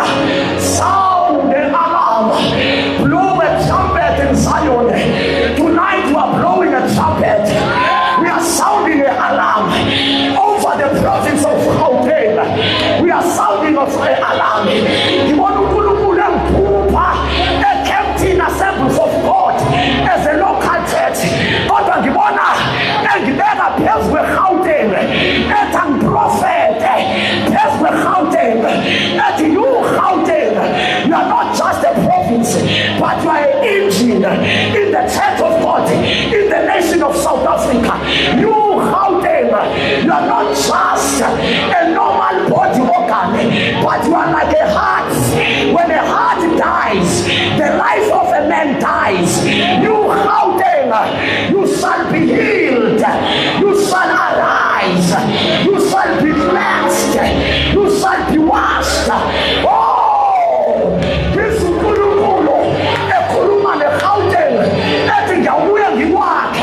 Sound the alarm. Blow a trumpet in Zion. Tonight we are blowing a trumpet. We are sounding an alarm over the province of Gauteng. We are sounding of an alarm. The one who assemblies of God as a local church. God and Gibona and then appears with Gauteng and prophet appears with Gauteng and you Gauteng. You are not just a province, but you are an engine in the church of God in the nation of South Africa. You Gauteng, you are not just a normal body organ, but you are like a heart. When a heart dies, the life of a man dies. You Gauteng, you shall be healed. You shall arise. You shall be blessed. You shall be washed. Oh, this Kulukulo, a Kuluma de Gauteng, letting your will work.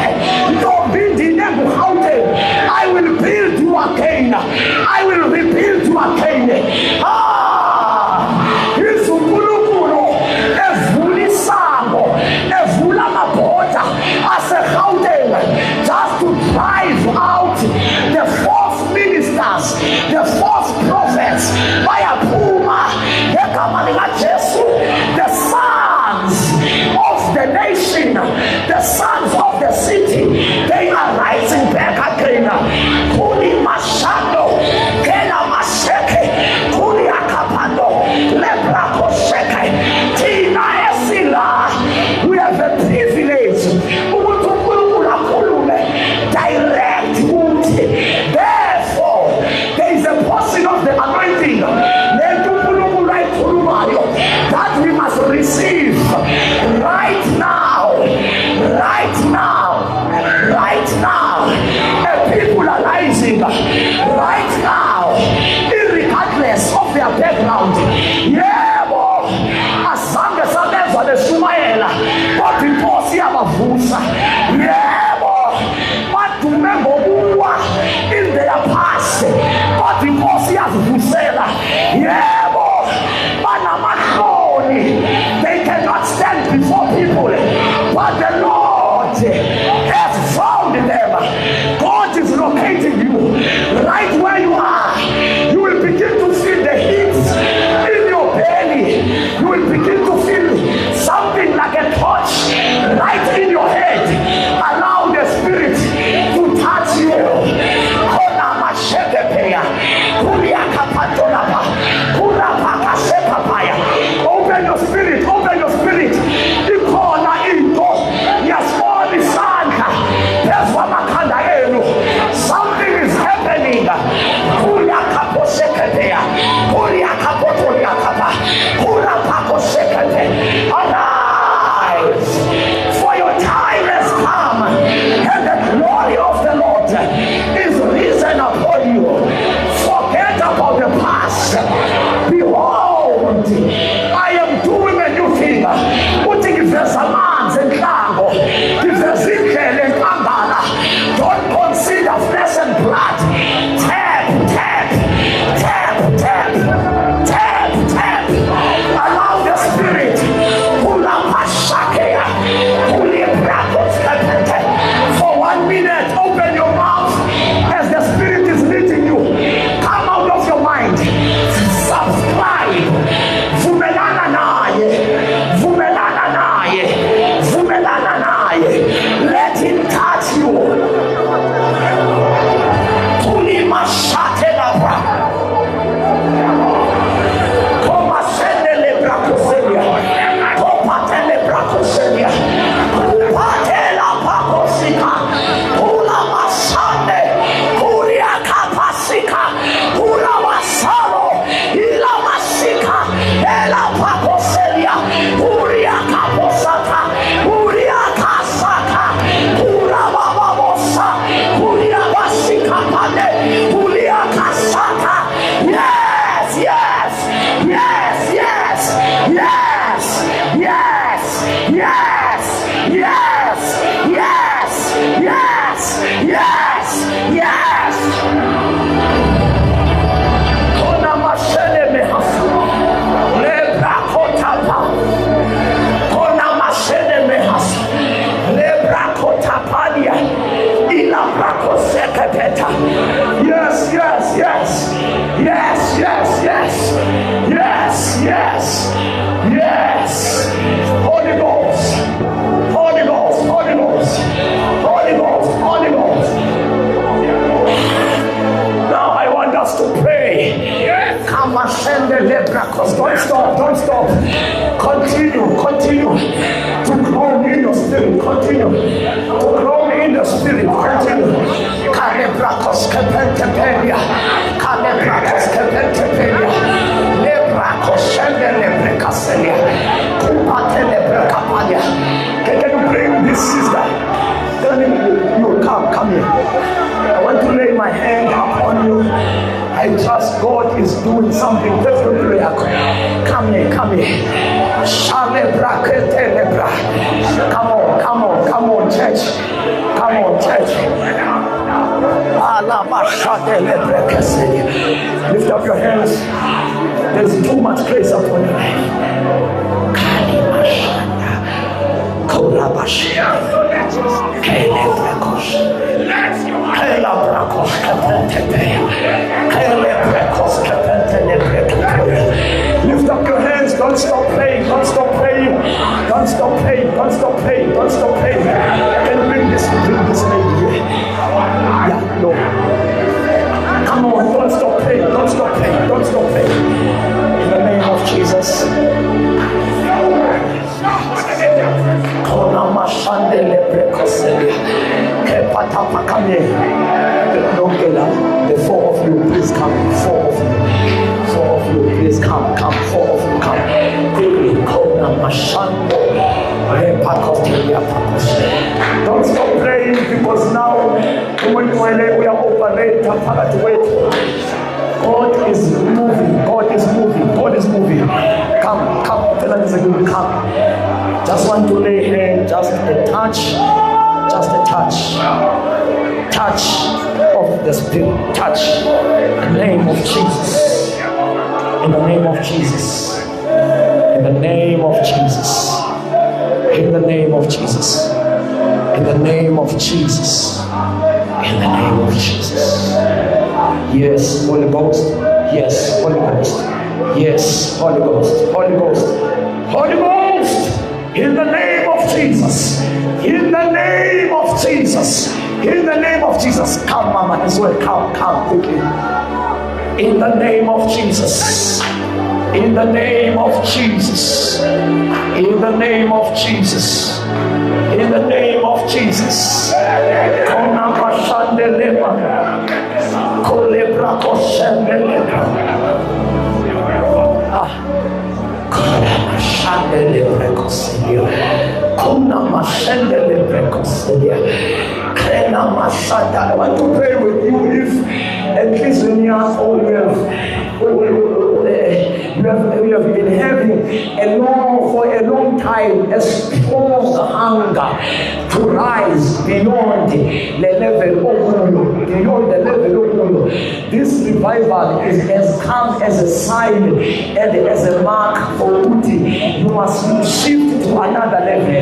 Don't be the name of Gauteng. I will build you again. I will rebuild you again. As a Gauteng, just to drive out the force Imashate labra. Komasende lebra koselia. Kopatele lebra koselia. Patela pakosika. Ula masande. Kuria kapasika. Ula wasalo. Ila masika. Ela pakoselia. Uria kaposata. Uria kasaka. Ura bababosa. Uria basika pande. Uria kasaka. Yes, yes, yes, yes, yes, yes, yes, yes, yes, yes, yes, yes. Kona mashele mehasu. Lebra kotapa. Kona mashele mehasu. Lebra kotapadia. Ila brako sekepeta. Yes, yes, yes. Yes, yes, yes. Yes, yes. Yes. Holy Ghost. Holy Ghost. Holy Ghost. Holy Ghost. Holy Ghost. Now I want us to pray. Come and send the leprakos. Don't stop. Don't stop. Continue. Continue to grow in your spirit. Continue to grow in the spirit. Continue. Kalebrakos kepentepelia. Kalebrakos kepentepelia. Lebrakos sende lebrekaselia. Kupate lebrekapalia. Can you bring this sister? Tell him you come here. I want to lay my hand upon you. I trust God is doing something very Come here, come here. Come on, church. Come on, church. Lift up your hands. There's too much grace upon your life. Lift up your hands. Don't stop praying. Don't stop praying. Don't stop praying. Don't stop praying. Don't stop praying. Can you bring this lady here? Yeah, no. Come on. Don't stop praying. Don't stop praying. Don't stop praying. In the name of Jesus. The four of you, please come. Four of you, please come. Come, four of you, come. Don't stop praying because now when we are operating, God is moving. God is moving. God is moving. Come. Tell us again. Come. Just want to lay hand. Just a touch. Just a touch. Touch of the Spirit. Touch. In the name of Jesus. In the name of Jesus. In the name of Jesus. In the name of Jesus. In the name of Jesus. In the name of Jesus. Yes, Holy Ghost. Yes, Holy Ghost. Yes, Holy Ghost. Holy Ghost. Holy Ghost. In the name of Jesus. In the name of Jesus. In the name of Jesus. Come, Mama, as well. Come quickly. In the name of Jesus. In the name of Jesus. In the name of Jesus. In the name of Jesus. I want to pray with you if at least when you are old, we have been having for a long time a strong hunger to rise beyond the level of This revival has come as a sign and as a mark for Uti. You must shift to another level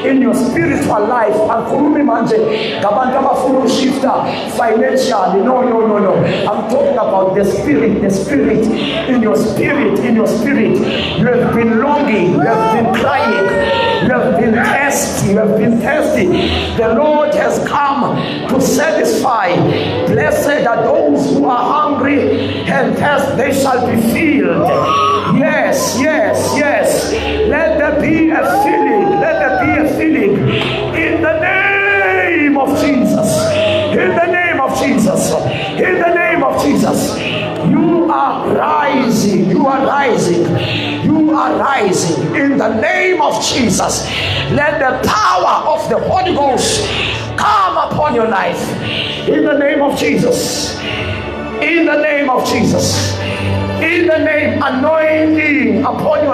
in your spiritual life. And for me, manje, kabanta bafunu shifter financially. No. I'm talking about the spirit in your spirit, You have been longing, you have been crying, you have been thirsty, The Lord has come to satisfy. Blessed are those who are hungry and thirst, they shall be filled. Yes. Let there be a filling. In the name of Jesus. In the name of Jesus. You are rising. In the name of Jesus. Let the power of the Holy Ghost come upon your life. In the name of Jesus. Anointing upon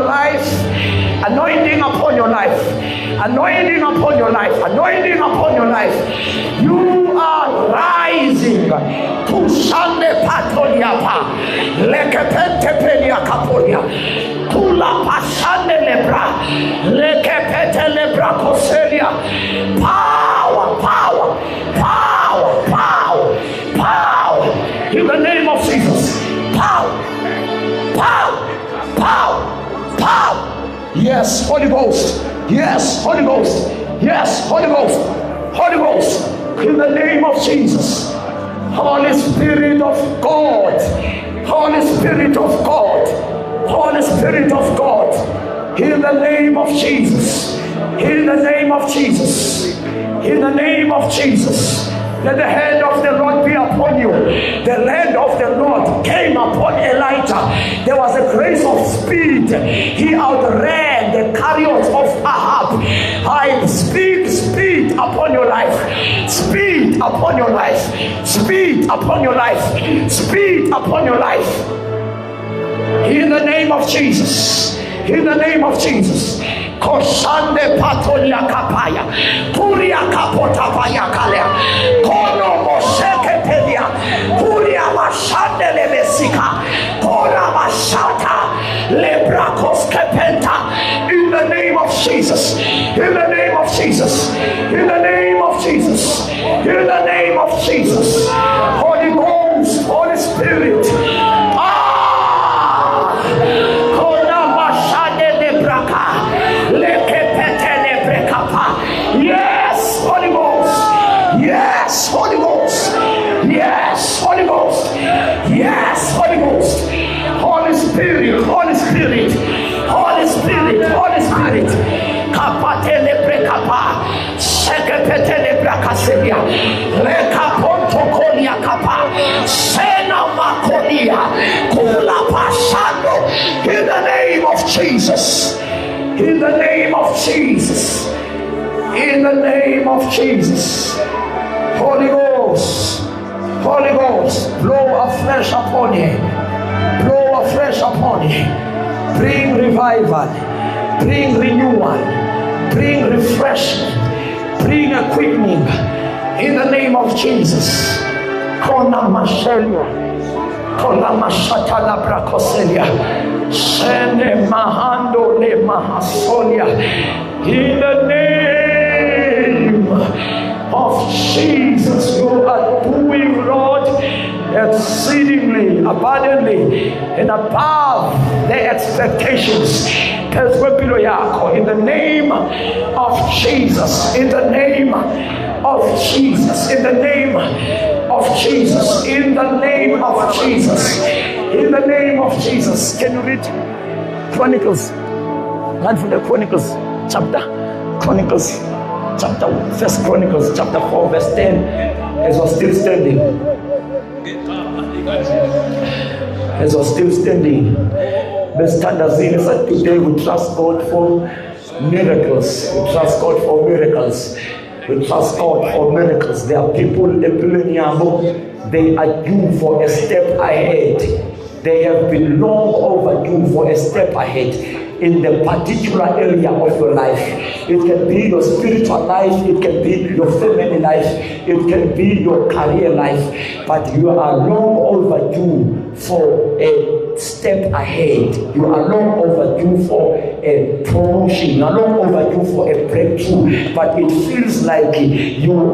your life. You are rising. Tushande patoliapa. Lekepente pelia kapolia. Tula pasande lebra. Lekepete lebra koselia. Power. In the name of Jesus. Power. Yes, Holy Ghost. In the name of Jesus. Holy Spirit of God. In the name of Jesus. Let the hand of the Lord be upon you. The hand of the Lord came upon Elijah. There was a grace of speed. He outran the chariots of Ahab. I speak speed upon your life. Speed upon your life. In the name of Jesus. Koshande patolia kapaya, puria kapota paya kalea, kono mosheke pedia, puria mashande lebesika, kora mashata, lebrakos kepenta. In the name of Jesus. Holy Ghost, Holy Spirit. Holy Spirit. Kapatele brekapa, sekepetele brakaselia, rekapontokolia kapa, sena makolia, kula pasando. In the name of Jesus. Holy Ghost, blow afresh upon you. Bring revival, bring renewal, bring refreshment, bring a quickening. In the name of Jesus. Kona mashelia, kona mashatala brakoselia, shene mahando le mahasolia. In the name of Jesus, you are doing, Lord, exceedingly, abundantly, and above their expectations. In the name of Jesus. Can you read Chronicles? Run from the Chronicles chapter. First Chronicles chapter 4 verse 10. As was still standing. The standards in today we trust God for miracles. There are people in Nyambo, they are due for a step ahead. They have been long overdue for a step ahead in the particular area of your life. It can be your spiritual life, it can be your family life, it can be your career life, but you are long overdue for a step ahead. You are long overdue for a promotion. You are long overdue for a breakthrough, but it feels like your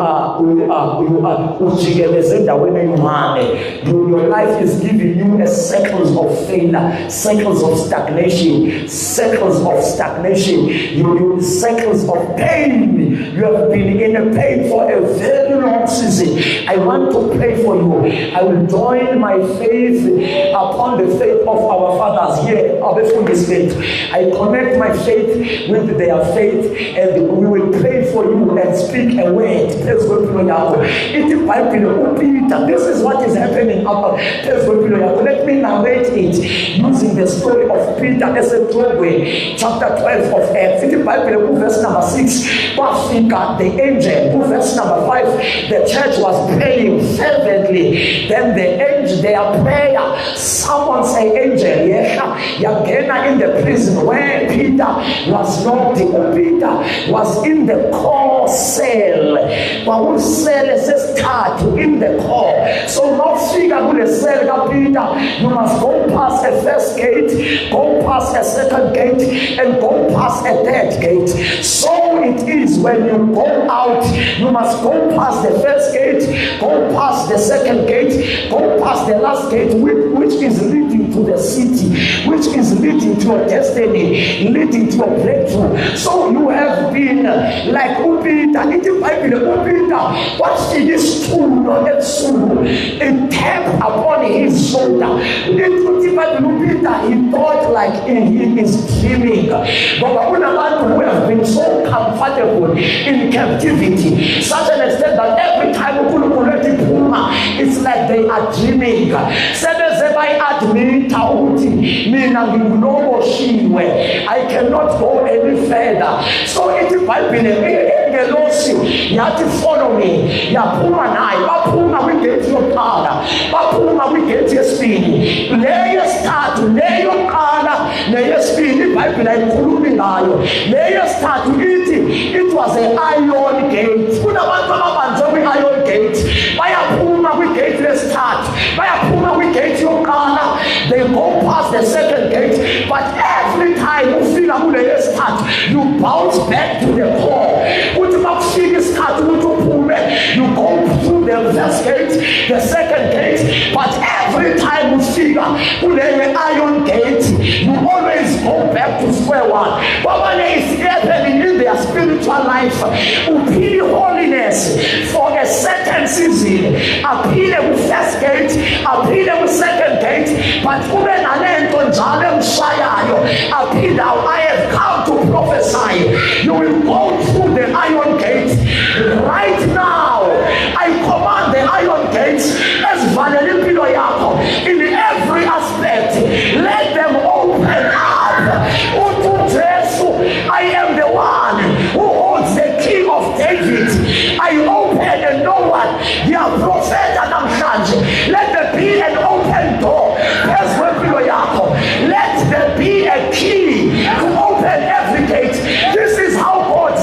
your life is giving you a circles of failure, circles of stagnation, you circles of pain. You have been in a pain for a very long season. I want to pray for you. I will join my faith upon the faith of our fathers here. I connect my faith with their faith, and we will pray for you and speak a word. This is what is happening. Let me narrate it using the story of Peter as a chapter 12 of Acts. Verse number 6. The angel, verse number 5, the church was praying fervently. Then the angel, their prayer, summons an angel. In the prison where Peter was locked. Peter was in the core cell. But cell is start in the core. So now figure with the cell, Peter, you must go past a first gate, go past a second gate, and go past a third gate. So it is when you go out, you must go past the first gate, go past the second gate, go past the last gate, which is leading to the city, which is leading to your destiny, leading to your breakthrough. So you have been like Upita, what she is true, it tapped upon his shoulder. He thought like he is dreaming. But who have been so comfortable in captivity, such an extent that every time it's like they are dreaming. I cannot go any further. So it might be you have to follow me. We get your father. We get your speed. Lay your start, lay your car, lay your speed. Lay your start to eat it. It was an iron gate. Iron gate. We get your start. We get your car. They go past the second gate, but every time you feel a start, you bounce back to the core. You go through the first gate, the second gate, but every time you figure the iron gate, you always go back to square one. But when it is happening in their spiritual life, appeal holiness for a certain season, appeal with first gate, appeal with second gate, but when I have come to prophesy, you will go through the iron gate right now. I command the iron gates as Vanelipino Yako in every aspect. Let them open up. I am the one who holds the key of David. I open and no one. You are prophet and I'm changing. Let there be an open door. Let there be a key to open every gate. This is how God.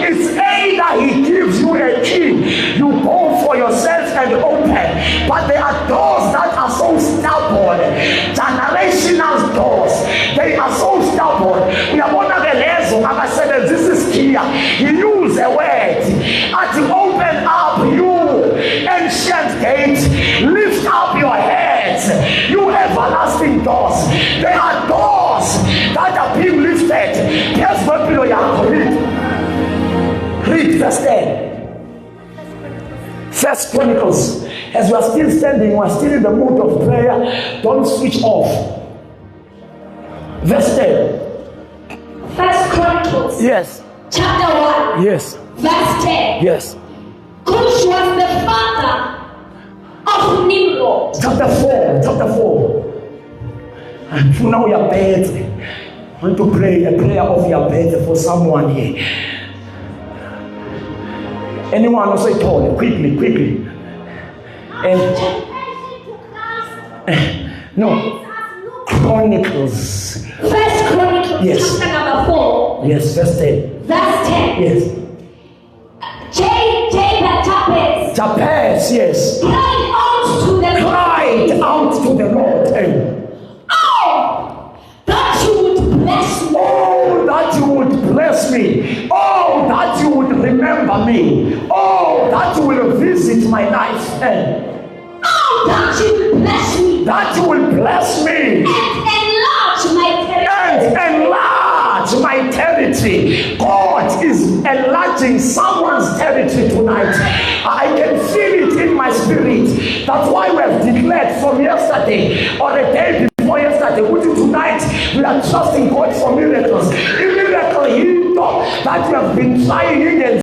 It's either He gives you a key, you go for yourself and open. But there are doors that are so stubborn, generational doors. They are so stubborn. We are one of the lessons. I said this is clear. He used a word. As you open up, you ancient gates, lift up your heads. You everlasting doors. There are doors that are being lifted. Here's what you read. Read verse 10. First Chronicles. As you are still standing, you are still in the mood of prayer, don't switch off. Verse 10. First Chronicles. Yes. Chapter 1. Yes. Verse 10. Yes. Cush was the father of Nimrod. Chapter 4. And now you are bed. I want to pray a prayer of your bed for someone here. Anyone also told quickly. And no. Chronicles. First Chronicles. Yes. Chapter number 4. Yes, verse 10. Verse 10. Yes. Jabez, yes. Cried out to the Lord. Oh, that you would bless me. Oh, that you would bless me. Oh, that you would remember me. Oh, that you will visit my life. Oh, that you will bless me. That you will bless me. And enlarge my territory. And enlarge my territory. God is enlarging someone's territory tonight. I can feel it in my spirit. That's why we have declared from yesterday or the day before yesterday, which is tonight, we are trusting God for miracles. A miracle that you have been trying in and